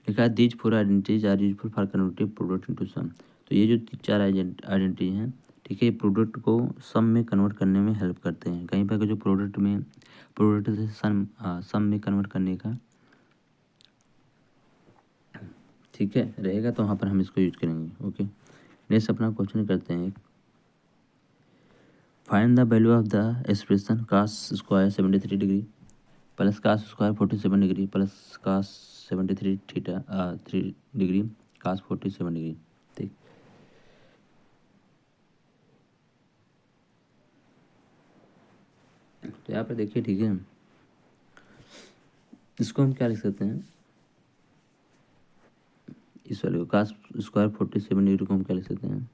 लिखा है these four identities are useful for converting product into sum. तो ये जो चार आइडेंटिटी हैं, ठीक है, प्रोडक्ट को सम में कन्वर्ट करने में हेल्प करते हैं। कहीं पर जो प्रोडक्ट से सम में कन्वर्ट करने का, ठीक है, रहेगा तो वहाँ पर हम इसको यूज करेंगे, ओके। नेक्स्ट अपना क्वेश्चन करते हैं, find the value of the expression cos square 73 degree plus cos square 47 degree plus cos 73 theta 3 degree cos 47 degree, ठीक। तो यहाँ पर देखिए, ठीक है, इसको हम क्या लिख सकते हैं, इस वाले को कास स्क्वायर 47 डिग्री को हम क्या लिख सकते हैं,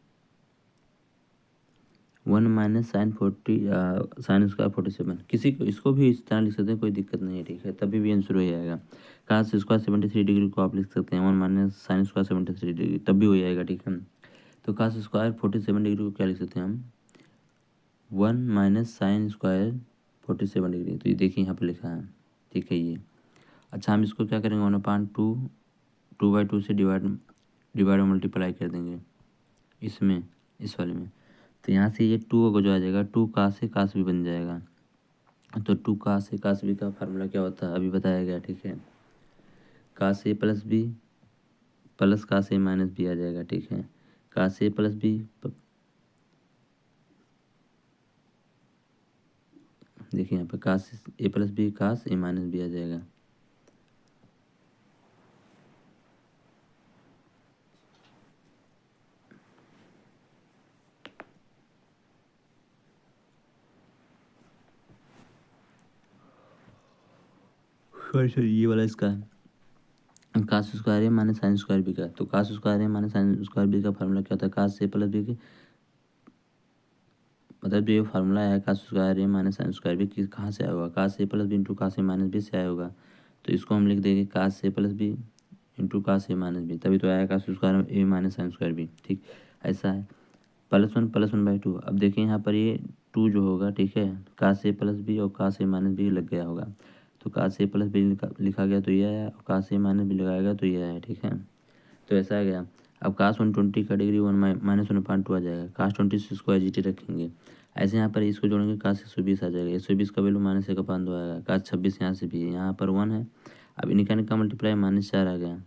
1 माइनस साइन स्क्वायर 47। किसी को इसको भी इस तरह लिख सकते हैं, कोई दिक्कत नहीं है, ठीक है, तभी भी आंसर हो जाएगा। कास स्क्वायर 73 डिग्री को आप लिख सकते हैं 1 माइनस साइन स्क्वायर 73 डिग्री, तब भी हो जाएगा, ठीक है। तो कास स्क्वायर 47 डिग्री को क्या लिख सकते हैं हम, 1 माइनस साइन स्क्वायर 47 डिग्री। तो ये देखिए यहाँ पर लिखा है, ठीक है ये। अच्छा, हम इसको क्या करेंगे, 1/2 2/2 से डिवाइड और मल्टीप्लाई कर देंगे इसमें, इस वाले में। तो यहाँ से ये टू को जो आ जाएगा, टू का से कास भी बन जाएगा। तो टू का से कास बी का फार्मूला क्या होता है अभी बताया गया, ठीक है। का से प्लस बी प्लस का से माइनस बी आ जाएगा, ठीक है। का से प्लस बी, देखिए यहाँ पर कास A plus B cos A minus B आ जाएगा। सॉरी ये वाला इसका है, cos square A minus sine square B का। तो कास square A minus sine square B का फार्मूला क्या होता है, कास ए प्लस बी की, मतलब जो ये फार्मूला है cos square A minus sine square B की, कहाँ से आया होगा, कास A plus B into cos A minus B से आया होगा। तो इसको हम लिख देंगे कास A plus B into cos A minus B, तभी तो आया कास square A minus sine square B, ठीक। ऐसा है +1 अब देखिए यहाँ पर ये टू जो होगा, ठीक है, कास ए प्लस बी और कास ए माइनस बी लग गया होगा। तो कास ए प्लस बी लिखा गया तो ये आया, और कास ए माइनस बी लगाया गया तो ये आया, ठीक है। तो ऐसा आ गया। अब कास 120 का डिग्री 1 माइनस 1/2 आ जाएगा, कास 20 से इसको एच रखेंगे। ऐसे यहाँ पर इसको जोड़ेंगे, कास 120 आ जाएगा, 120 का वैल्यू -1/2 आएगा, कास 26 यहाँ से भी है, यहाँ पर 1 है। अब इनका इनका मल्टीप्लाई -4 आ गया,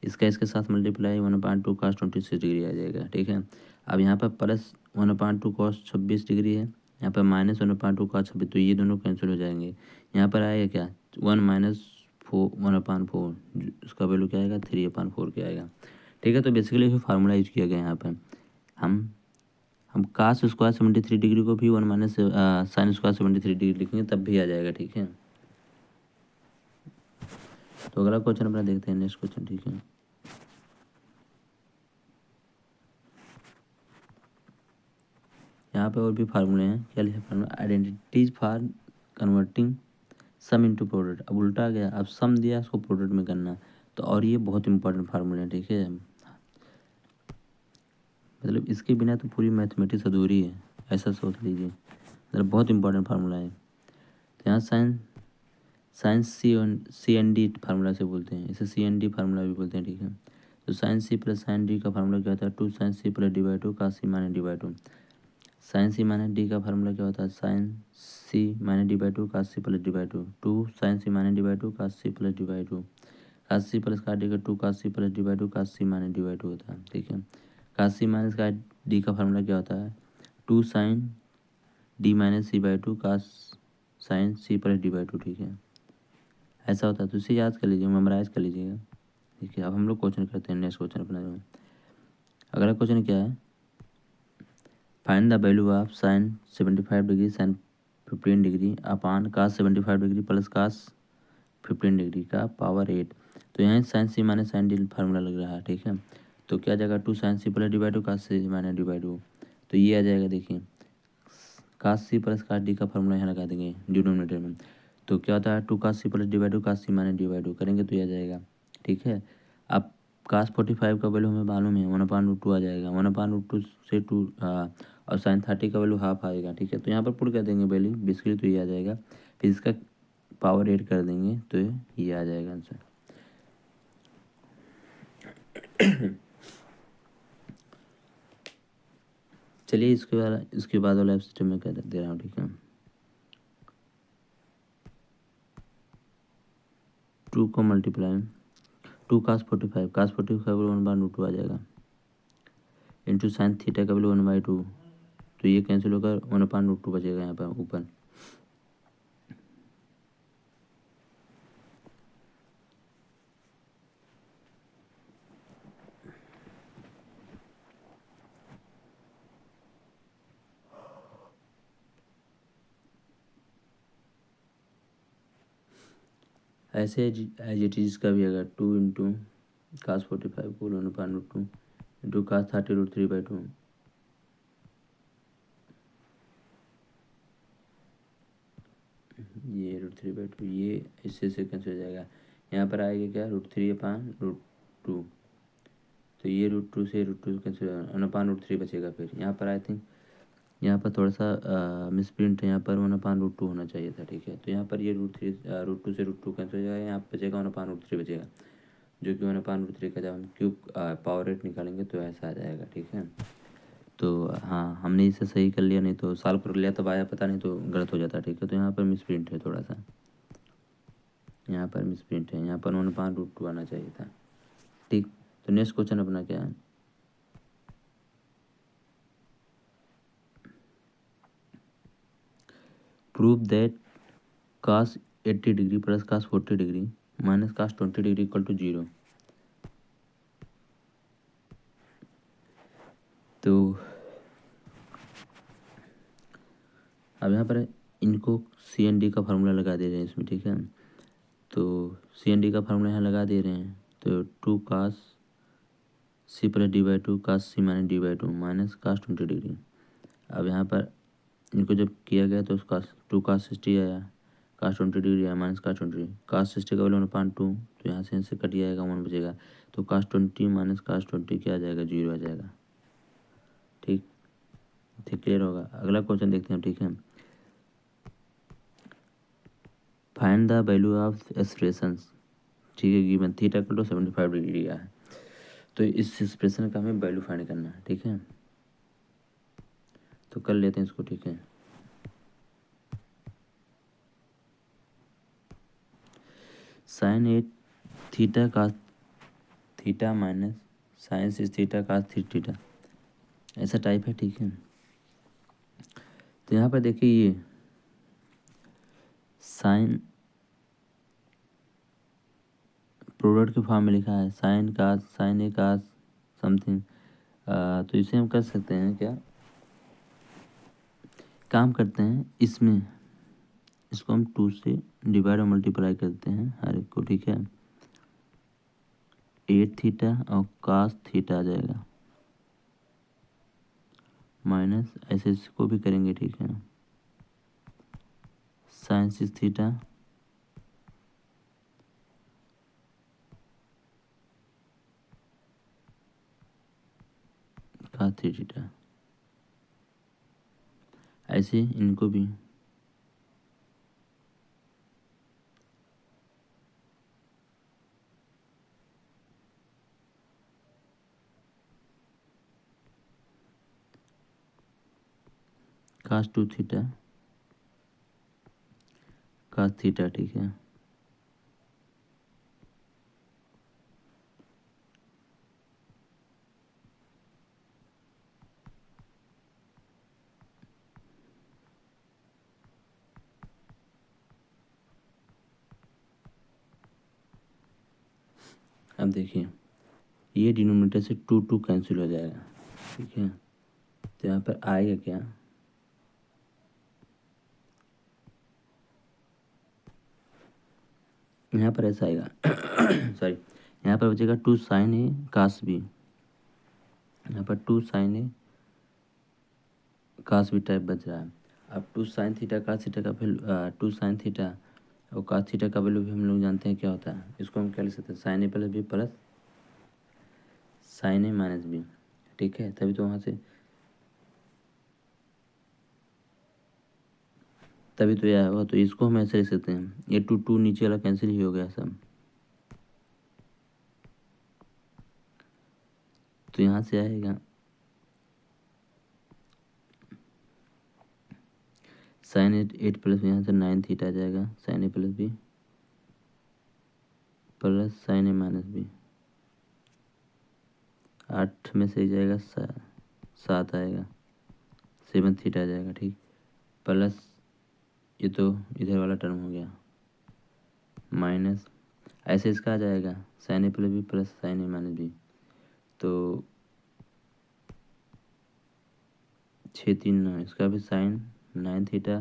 इसका इसके साथ मल्टीप्लाई 1/2 कास 26 डिग्री आ जाएगा, ठीक है। अब यहाँ पर प्लस 1/2 कॉस 26 डिग्री है, यहाँ पर -1/2 कॉस 26, तो ये दोनों कैंसिल हो जाएंगे। यहाँ पर आएगा क्या, 1 माइनस 1/4, इसका वैल्यू क्या आएगा, 3/4 क्या आएगा, ठीक है। तो बेसिकली फार्मूला यूज किया गया यहाँ पर। हम कास स्क्वायर 73 डिग्री को भी 1 माइनस साइन स्क्वायर 73 डिग्री लिखेंगे तब भी आ जाएगा, ठीक है। तो अगला क्वेश्चन अपना देखते हैं, नेक्स्ट क्वेश्चन, ठीक है। यहाँ पे और भी फार्मूले हैं, क्या लिखा formula, identities for converting sum into product. अब उल्टा गया, अब सम दिया उसको प्रोडक्ट में करना, तो और ये बहुत इंपॉर्टेंट फार्मूले हैं, ठीक है। मतलब इसके बिना तो पूरी मैथमेटिक्स अधूरी है, ऐसा सोच लीजिए, मतलब बहुत इंपॉर्टेंट फार्मूला है। तो यहाँ sines C and D formula से बोलते हैं, इसे सी एन डी फार्मूला भी बोलते हैं, ठीक है। तो sine C plus sine D का फार्मूला क्या होता है, 2 sine C plus D by two cos C minus D by two. Sine C minus D का फार्मूला क्या होता है, sine C minus D by two cos C plus D by two, 2 sine C minus D by two cos C plus D by two. Cos C plus cos D का 2 cos C plus D by two cos C minus D by two होता है, ठीक है। Cos C minus cos D का formula क्या होता है, 2 sine D minus C by two का sine C plus D by two, ठीक है। ऐसा होता है, तो इसे याद कर लीजिए, मेमोराइज कर लीजिएगा, ठीक है। अब हम लोग क्वेश्चन करते हैं, नेक्स्ट क्वेश्चन अपना जो अगला क्वेश्चन क्या है, find the value of sine 75 degree sine 15 degree upon cos 75 degree plus cos 15 degree का पावर 8। तो यहाँ साइन सी माइनस साइन डी फार्मूला लग रहा है, ठीक है। तो क्या जाएगा, 2 sine C plus D by two cos C minus D by two, तो ये आ जाएगा, देखिए कास सी प्लस कास डी का फार्मूला यहाँ लगा देंगे डिनोमिनेटर में। तो क्या होता है, 2 cos C plus D by two cos C minus D by two करेंगे तो ये आ जाएगा, ठीक है। अब कास 45 का वैल्यू हमें मालूम है, 1/√2 आ जाएगा, 1/√2 से 2 और साइन 30 का वैल्यू हाफ आएगा, ठीक है। तो यहाँ पर पुट कर देंगे वैल्यू बेसिकली, तो ये आ जाएगा, फिर इसका पावर 8 कर देंगे तो ये आ जाएगा आंसर। चलिए इसके बाद वाला सिस्टम में कर दे रहा हूँ, ठीक है। 2 को मल्टीप्लाई 2 कास 45 का वैल्यू 1/√2 आ जाएगा, इंटू साइन थीटा का वैल्यू 1/2, तो ये कैंसिल होकर 1/√2 बचेगा यहाँ पर ऊपर। ऐसे एज इट इज का भी अगर 2 इंटू कास 45 को 1/√2 इंटू कास 30√3/2, ये √3/2, ये इससे कैंसिल हो जाएगा, यहाँ पर आएगा क्या, √3/√2, तो ये √2 से √2 कैंसिल 1/√3 बचेगा। फिर यहाँ पर आई थिंक यहाँ पर थोड़ा सा मिसप्रिंट है, यहाँ पर 1/√2 होना चाहिए था, ठीक है। तो यहाँ पर ये √2 से √2 कैंसिल हो जाएगा, यहाँ पर बचेगा 1/√3 बचेगा, जो कि 1/√3 का जब हम क्यूब पावर 8 निकालेंगे तो ऐसा आ जाएगा, ठीक है। तो हाँ, हमने इसे सही कर लिया, नहीं तो सॉल्व कर लिया तब आया पता नहीं तो गलत हो जाता, ठीक है। तो यहाँ पर मिसप्रिंट है थोड़ा सा, यहाँ पर मिसप्रिंट है, यहाँ पर 1/√2 आना चाहिए था, ठीक। तो नेक्स्ट क्वेश्चन अपना क्या है, prove that cos 80 degree plus cos 40 degree minus cos 20 degree equal to 0। तो अब यहाँ पर इनको सी एन डी का फार्मूला लगा दे रहे हैं इसमें, ठीक है। तो सी एन डी का फार्मूला यहाँ लगा दे रहे हैं, तो 2 cos C plus D by two cos C minus D by two minus cos 20 degree. अब यहाँ पर इनको जब किया गया तो उसका 2 कास 60 आया, कास 20 डिग्री आया माइनस कास 20, कास 60 का वैल्यू 1/2, तो यहाँ से इनसे कट जाएगा 1 बचेगा, तो कास 20 माइनस कास 20 क्या आ जाएगा, 0 आ जाएगा, ठीक। ठीक, क्लियर होगा। अगला क्वेश्चन देखते हैं, ठीक है। Find the value of expressions, ठीक है, given theta equal to 75 degree दिया है, तो इस एक्सप्रेशन का हमें वैल्यू फाइंड करना है, ठीक है। तो कर लेते हैं इसको, ठीक है। Sine 8 theta cos theta minus sine 6 theta cos theta, ऐसा टाइप है, ठीक है। तो यहाँ पर देखिए ये साइन प्रोडक्ट के फॉर्म में लिखा है, sign cos sign A cos something तो इसे हम कर सकते हैं क्या, काम करते हैं इसमें, इसको हम 2 से डिवाइड और मल्टीप्लाई करते हैं हर एक को, ठीक है। 8 थीटा और cos थीटा आ जाएगा, माइनस ऐसे इसको भी करेंगे, ठीक है। sin 6 थीटा cos 3 थीटा, ऐसे इनको भी cos 2 थीटा cos थीटा, ठीक है। अब देखिए ये डिनोमिनेटर से 2 2 कैंसिल हो जाएगा, ठीक है। तो यहाँ पर आएगा क्या, यहाँ पर ऐसा आएगा सॉरी, यहाँ पर बचेगा 2 sin a cos b, यहाँ पर 2 sin a cos b type बच रहा है। अब 2 sin थीटा cos थीटा का वैल्यू 2 sin थीटा और cos थीटा का वैल्यू भी हम लोग जानते हैं क्या होता है। इसको हम क्या लिख सकते हैं, sin a plus B plus sin a minus b, ठीक है। तभी तो वहाँ से तभी तो यह होगा, तो इसको हम ऐसे लिख सकते हैं, ये 2 2 नीचे वाला कैंसिल ही हो गया सब। तो यहाँ से आएगा साइन 8 प्लस यहाँ से 9 थीटा आ जाएगा, sign A plus B plus sine A minus B, 8 में से जाएगा 7 आएगा, 7 थीटा आ जाएगा, ठीक। प्लस ये तो इधर वाला टर्म हो गया, माइनस ऐसे इसका आ जाएगा sign A plus B plus sine A minus B, तो 6 3 9, इसका भी साइन 9 थीटा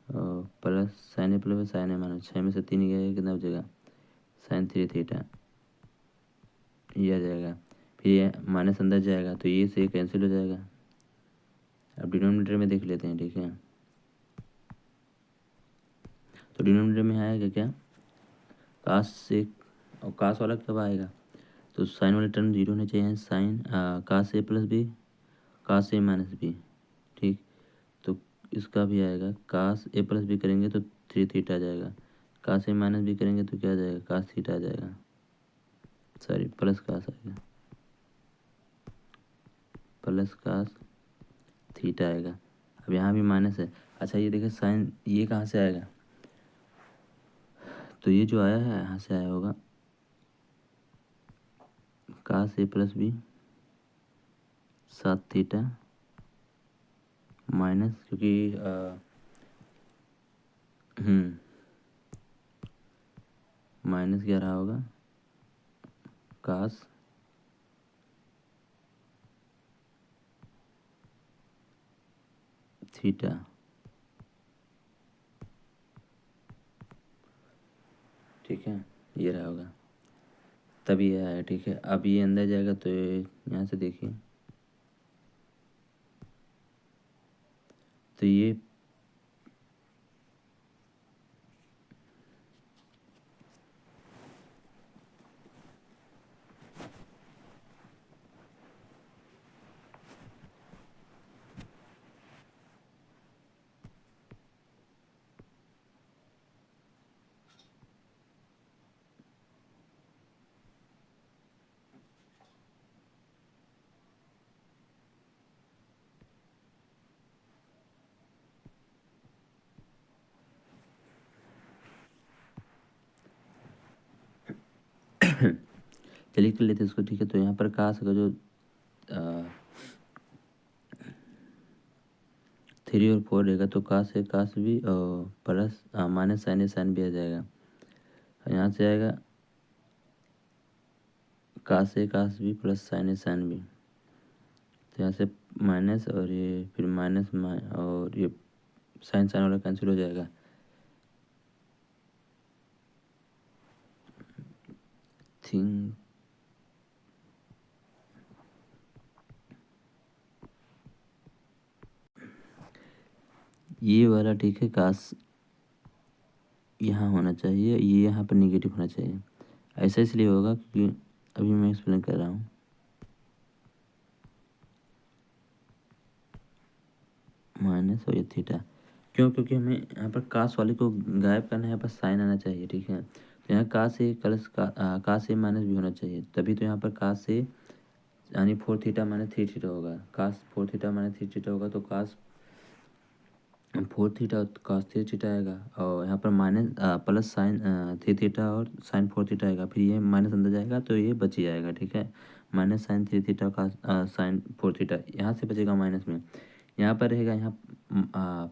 और plus sine A plus sine A minus, 6 में से 3 गया, कितना बचेगा, साइन 3 थीटा, ये आ जाएगा। फिर ये माइनस अंदर जाएगा तो ये से कैंसिल हो जाएगा। अब डिनोमिनेटर में देख लेते हैं, ठीक है। तो डिनोमिनेटर में आएगा क्या, कास से, और कास वाला कब आएगा, तो साइन वाले टर्म जीरो होने चाहिए, sign cos A plus B cos A minus b, ठीक। तो इसका भी आएगा, कास ए प्लस बी करेंगे तो 3 थीटा आ जाएगा, कास ए माइनस बी करेंगे तो क्या आ जाएगा, कास थीटा आ जाएगा, सॉरी प्लस कास आएगा, प्लस कास थीटा आएगा। अब यहाँ भी माइनस है। अच्छा ये देखिए साइन ये कहाँ से आएगा, तो ये जो आया है यहाँ से आया होगा, कास A plus B 7 theta minus, क्योंकि माइनस क्या रहा होगा, कास थीटा, ठीक है, ये रहा होगा, तभी ये आया, ठीक है। अब ये अंदर जाएगा तो यहाँ से देखिए, तो ये चलिए कर लेते हैं इसको, ठीक है। तो यहाँ पर कास का जो 3 और 4 रहेगा तो कास है कास भी और प्लस माइनस साइन बी आ जाएगा, यहाँ से आएगा cos A cos B plus sine B, तो यहाँ से माइनस और ये फिर माइनस और ये साइन साइन वाला कैंसिल हो जाएगा। थिंक ये वाला ठीक है, काश यहाँ होना चाहिए, ये यहाँ पर निगेटिव होना चाहिए। ऐसा इसलिए होगा क्योंकि अभी मैं एक्सप्लेन कर रहा हूँ। माइनस और ये थीटा क्यों, क्योंकि हमें यहाँ पर काश वाले को गायब करना है, यहाँ पर साइन आना चाहिए, ठीक है। तो यहाँ काश से प्लस काश से माइनस भी होना चाहिए, तभी तो यहाँ पर काश से यानी 4 थीटा माइनस 3 थीटा होगा। काश 4 थीटा माइनस 3 थीटा होगा तो काश 4 थीटा काश 3 थीटा आएगा, और यहाँ पर माइनस प्लस साइन 3 थीटा और साइन 4 थीटा आएगा, फिर ये माइनस अंदर जाएगा तो ये बच ही जाएगा, ठीक है। माइनस साइन 3 थीटा का साइन 4 थीटा यहाँ से बचेगा माइनस में, यहाँ पर रहेगा, यहाँ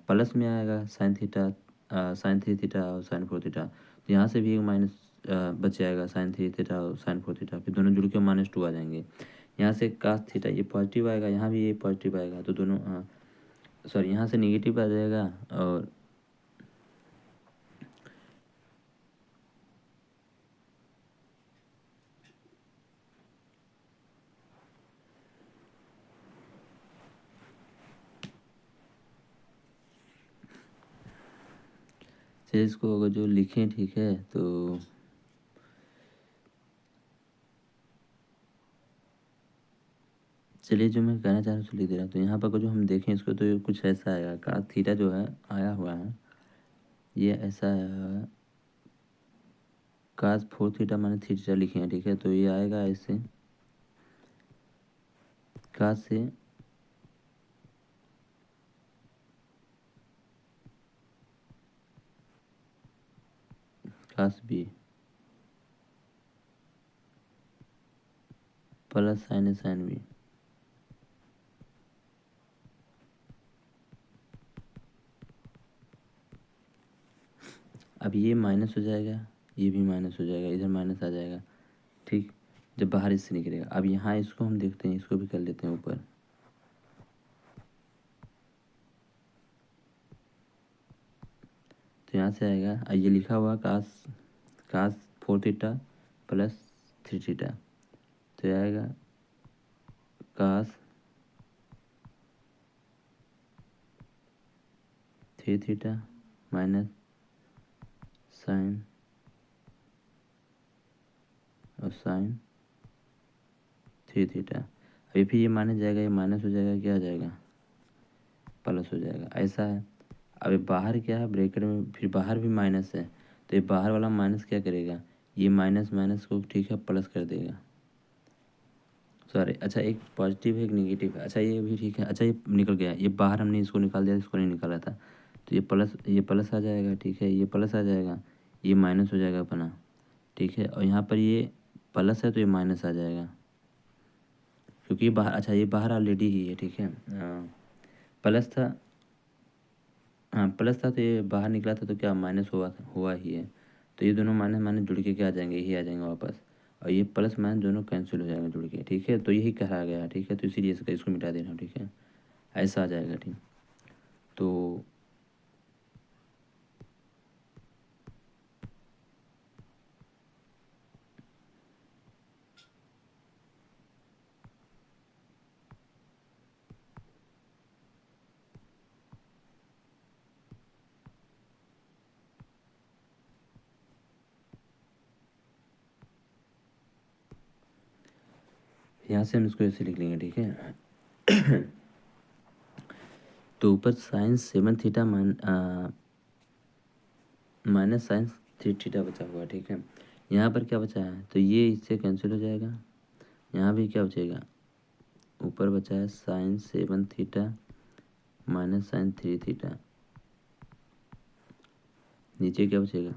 प्लस में आएगा साइन थीटा साइन 3 थीटा और साइन 4 थीटा, तो यहाँ से भी एक माइनस बच जाएगा साइन 3 थीटा और साइन 4 थीटा, फिर दोनों जुड़ के -2 आ जाएंगे। यहाँ से काश थीटा ये पॉजिटिव आएगा, यहाँ भी ये पॉजिटिव आएगा, तो दोनों सॉरी यहाँ से नेगेटिव आ जाएगा। और चलिए इसको अगर जो लिखें, ठीक है, तो चलिए जो मैं कहना चाह रहा हूँ लिख दे रहा हूँ। तो यहाँ पर जो हम देखें इसको तो ये कुछ ऐसा आएगा, का थीटा जो है आया हुआ है, ये ऐसा आया हुआ है, काश 4 थीटा माइनस 3 थीटा लिखे हैं, ठीक है। तो ये आएगा ऐसे, काश से cos b plus sine sine B. अब ये माइनस हो जाएगा, ये भी माइनस हो जाएगा, इधर माइनस आ जाएगा, ठीक, जब बाहर इससे निकलेगा। अब यहाँ इसको हम देखते हैं, इसको भी कर लेते हैं ऊपर। तो यहाँ से आएगा, ये लिखा हुआ काश काश 4 थीटा प्लस 3 थीटा, तो ये आएगा काश 3 थीटा माइनस साइन और साइन 3 थीटा। अभी फिर ये माइनस जाएगा, ये माइनस हो जाएगा, क्या आ जाएगा, प्लस हो जाएगा, ऐसा है। अब बाहर क्या है, ब्रैकेट में फिर बाहर भी माइनस है, तो ये बाहर वाला माइनस क्या करेगा, ये माइनस माइनस को, ठीक है, प्लस कर देगा। सॉरी, अच्छा एक पॉजिटिव है एक निगेटिव है, अच्छा ये भी ठीक है, अच्छा ये निकल गया, ये बाहर हमने इसको निकाल दिया, इसको नहीं निकाला था, तो ये प्लस आ जाएगा, ठीक है, ये प्लस आ जाएगा, ये माइनस हो जाएगा अपना, ठीक है। और यहाँ पर ये प्लस है तो ये माइनस आ जाएगा, क्योंकि बाहर, अच्छा ये बाहर ऑलरेडी ही है, ठीक है, प्लस था, हाँ प्लस था तो ये बाहर निकला था, तो क्या माइनस हुआ ही है, तो ये दोनों माइनस माइनस जुड़ के क्या आ जाएंगे, यही आ जाएंगे वापस, और ये प्लस माइनस दोनों कैंसिल हो जाएंगे जुड़ के, ठीक है। तो यही कहा गया, ठीक है, तो इसीलिए इसको मिटा देना, ठीक है, ऐसा आ जाएगा, ठीक। तो यहाँ से हम इसको ऐसे लिख लेंगे, ठीक है। तो ऊपर sine 7 theta minus sine 3 theta बचा हुआ है, ठीक है। यहाँ पर क्या बचा है, तो ये इससे कैंसिल हो जाएगा, यहाँ भी क्या बचेगा, ऊपर बचा है sine 7 theta minus sine 3 theta, नीचे क्या बचेगा,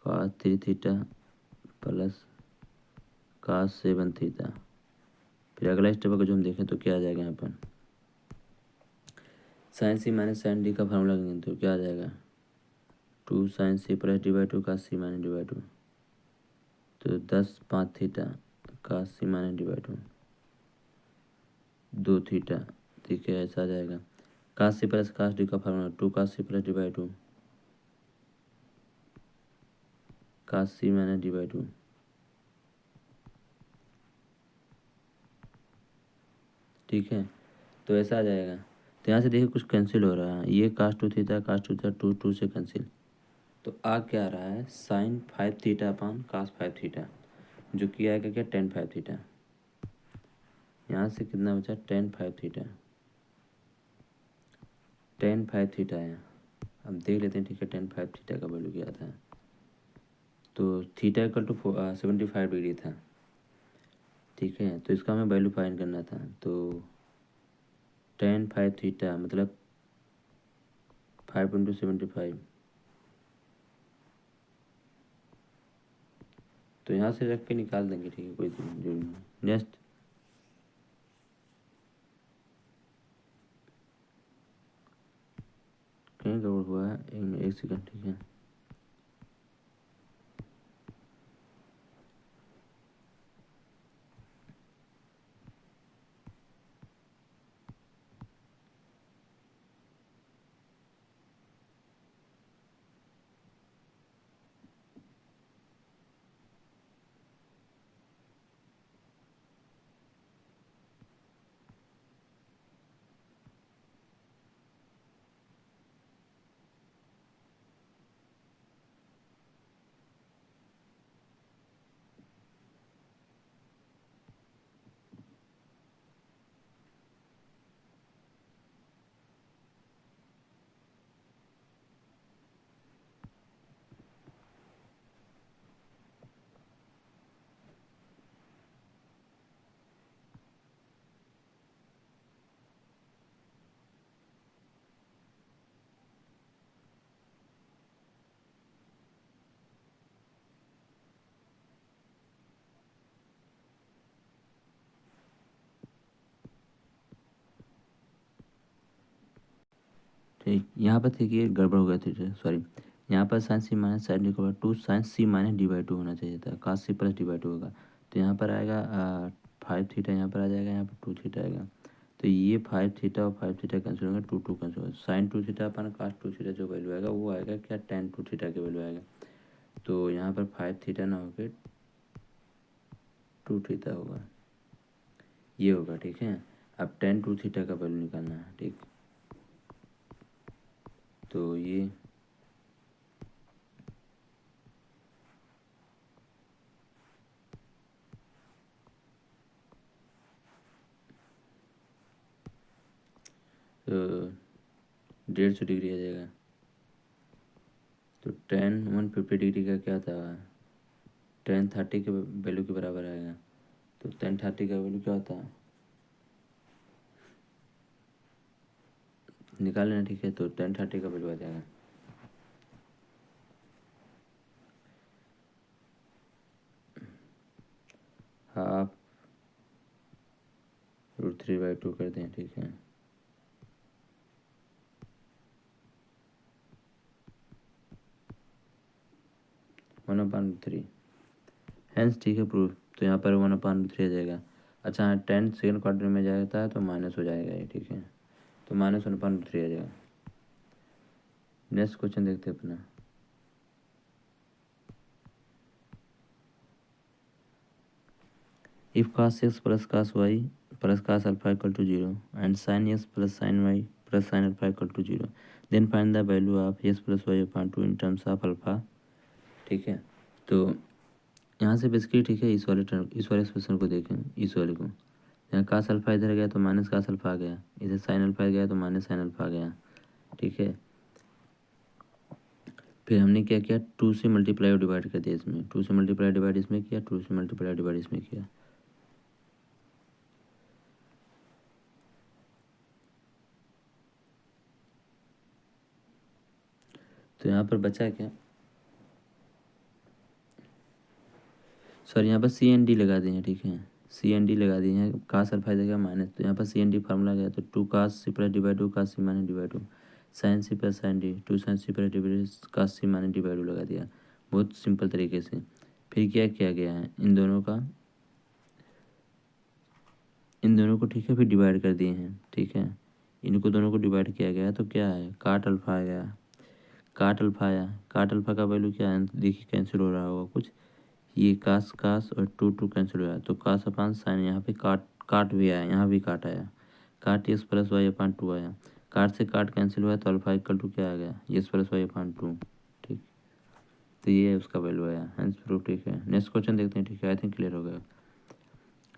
cos 3 theta plus cos 7 theta. फिर अगला स्टेप अगर जो हम देखें तो क्या आ जाएगा, यहाँ पर साइन सी माइनस साइन डी का फार्मूला लेंगे तो क्या आ जाएगा, 2 sin c plus /2 cos c minus /2, तो 10 5 theta cos c minus /2। 2 theta, ठीक है, ऐसा आ जाएगा। काश सी प्लस काश डी का फार्मूला 2 काश सी प्लस डी बाई 2, काश सी माइनस डी बाई 2, ठीक है। तो ऐसा आ जाएगा। तो यहाँ से देखिए कुछ कैंसिल हो रहा है, ये काश टू थीटा टू टू से कैंसिल। तो आ क्या आ रहा है, साइन 5 थीटा अपान कास 5 थीटा, जो कि आएगा क्या, टेन 5 थीटा। यहाँ से कितना बचा, टेन 5 थीटा, टेन 5 थीटा है। अब देख लेते हैं, ठीक है, टेन 5 थीटा का वैल्यू क्या था। तो थीटा इक्वल टू 75 डिग्री था, ठीक है। तो इसका हमें वैल्यू फाइंड करना था। तो टेन 5 थीटा मतलब 5 × 75, तो यहाँ से रख के निकाल देंगे, ठीक है, कोई जरूरी नहीं। नेक्स्ट, कहीं गड़बड़ हुआ है, एक सेकंड, ठीक है। ठीक, यहाँ पर देखिए गड़बड़ हो गया थी, सॉरी। यहाँ पर साइन सी माइनस साइन डी का 2 sine C minus D by 2 होना चाहिए था, cos C plus D by 2 होगा। तो यहाँ पर आएगा 5 थीटा, यहाँ पर आ जाएगा, यहाँ पर 2 थीटा आएगा। तो ये 5 थीटा और 5 थीटा कैंसिल होगा, 2 2 कैंसिल होगा। साइन 2 थीटा अपन कास 2 थीटा जो वैल्यू आएगा वो आएगा क्या, टेन 2 थीटा की वैल्यू आएगा। तो यहाँ पर 5 थीटा ना होकर 2 थीटा होगा, ये होगा, ठीक है। अब टेन 2 थीटा का वैल्यू निकालना है, ठीक। तो ये तो 150 डिग्री आ जाएगा। तो टेन 150 डिग्री का क्या था, टेन 30 के वैल्यू के बराबर आएगा। तो टेन 30 का वैल्यू क्या होता है, निकाल लेना, ठीक है। तो टेन 30 का वैल्यू आ जाएगा हाफ √3/2 कर दें, ठीक है। वन अपान थ्री, हैंस, ठीक है, प्रूफ। तो यहाँ पर 1/3 आ जाएगा। अच्छा हाँ, टेन सेकेंड क्वार्टर में जाता है तो माइनस हो जाएगा ये, ठीक है। तो -1/3 आ जाएगा। नेक्स्ट क्वेश्चन देखते हैं अपना। If cos x plus cos y plus cos alpha equal to 0 and sin x plus sin y plus sin alpha equal to 0, then find the value of x प्लस y upon 2 in terms of alpha, ठीक है। तो यहाँ से basically, ठीक है, इस वाले टर्म, इस वाले एक्सप्रेशन को देखें, इस वाले को। यहाँ कास अल्फा इधर गया तो माइनस कास अल्फा आ गया, इधर साइन अल्फा गया तो माइनस साइन अल्फा आ गया, ठीक है। फिर हमने क्या किया, 2 से मल्टीप्लाई और डिवाइड कर दिया इसमें, 2 से मल्टीप्लाई डिवाइड इसमें किया, 2 से मल्टीप्लाई डिवाइड इसमें किया। तो यहाँ पर बचा क्या, सॉरी, यहाँ पर सी एन डी लगा दिए हैं, ठीक है, सी एन डी लगा दिए हैं। कास अल्फा देगा माइनस, तो यहाँ पर सी एन डी फार्मूला गया, तो 2 कास सी plus divide 2 cos C minus divide 2 sine C plus sine D, 2 sine C plus divide cos C minus divide 2 लगा दिया, बहुत सिंपल तरीके से। फिर क्या किया गया है, इन दोनों का इन दोनों को, ठीक है, फिर डिवाइड कर दिए हैं, ठीक है, इनको दोनों को डिवाइड किया गया है तो क्या है, काट अल्फ़ा आ गया, काट अल्फ़ा आया, काट अल्फ़ा का वैल्यू क्या है, देखिए कैंसिल हो रहा होगा कुछ, ये कास कास और टू टू कैंसिल हो रहा है, तो कास अपान साइन, यहाँ पे काट काट भी आया, यहाँ भी काट आया, cot x plus y upon two आया, काट से काट कैंसिल हुआ तो अल्फ़ा इक्वल टू क्या आ गया, x plus y upon two, ठीक। तो ये उसका वैल्यू आया, हेंस प्रूफ, ठीक है। नेक्स्ट क्वेश्चन देखते हैं, ठीक है, आई थिंक क्लियर हो गया।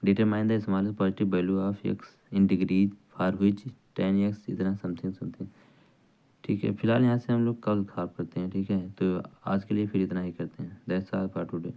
Determine the smallest positive value of x in degrees for which 10x इतना समथिंग समथिंग, ठीक है। फिलहाल यहाँ से हम लोग कल सॉल्व करते हैं, ठीक है। तो आज के लिए फिर इतना ही करते हैं, दैट्स ऑल फॉर टुडे।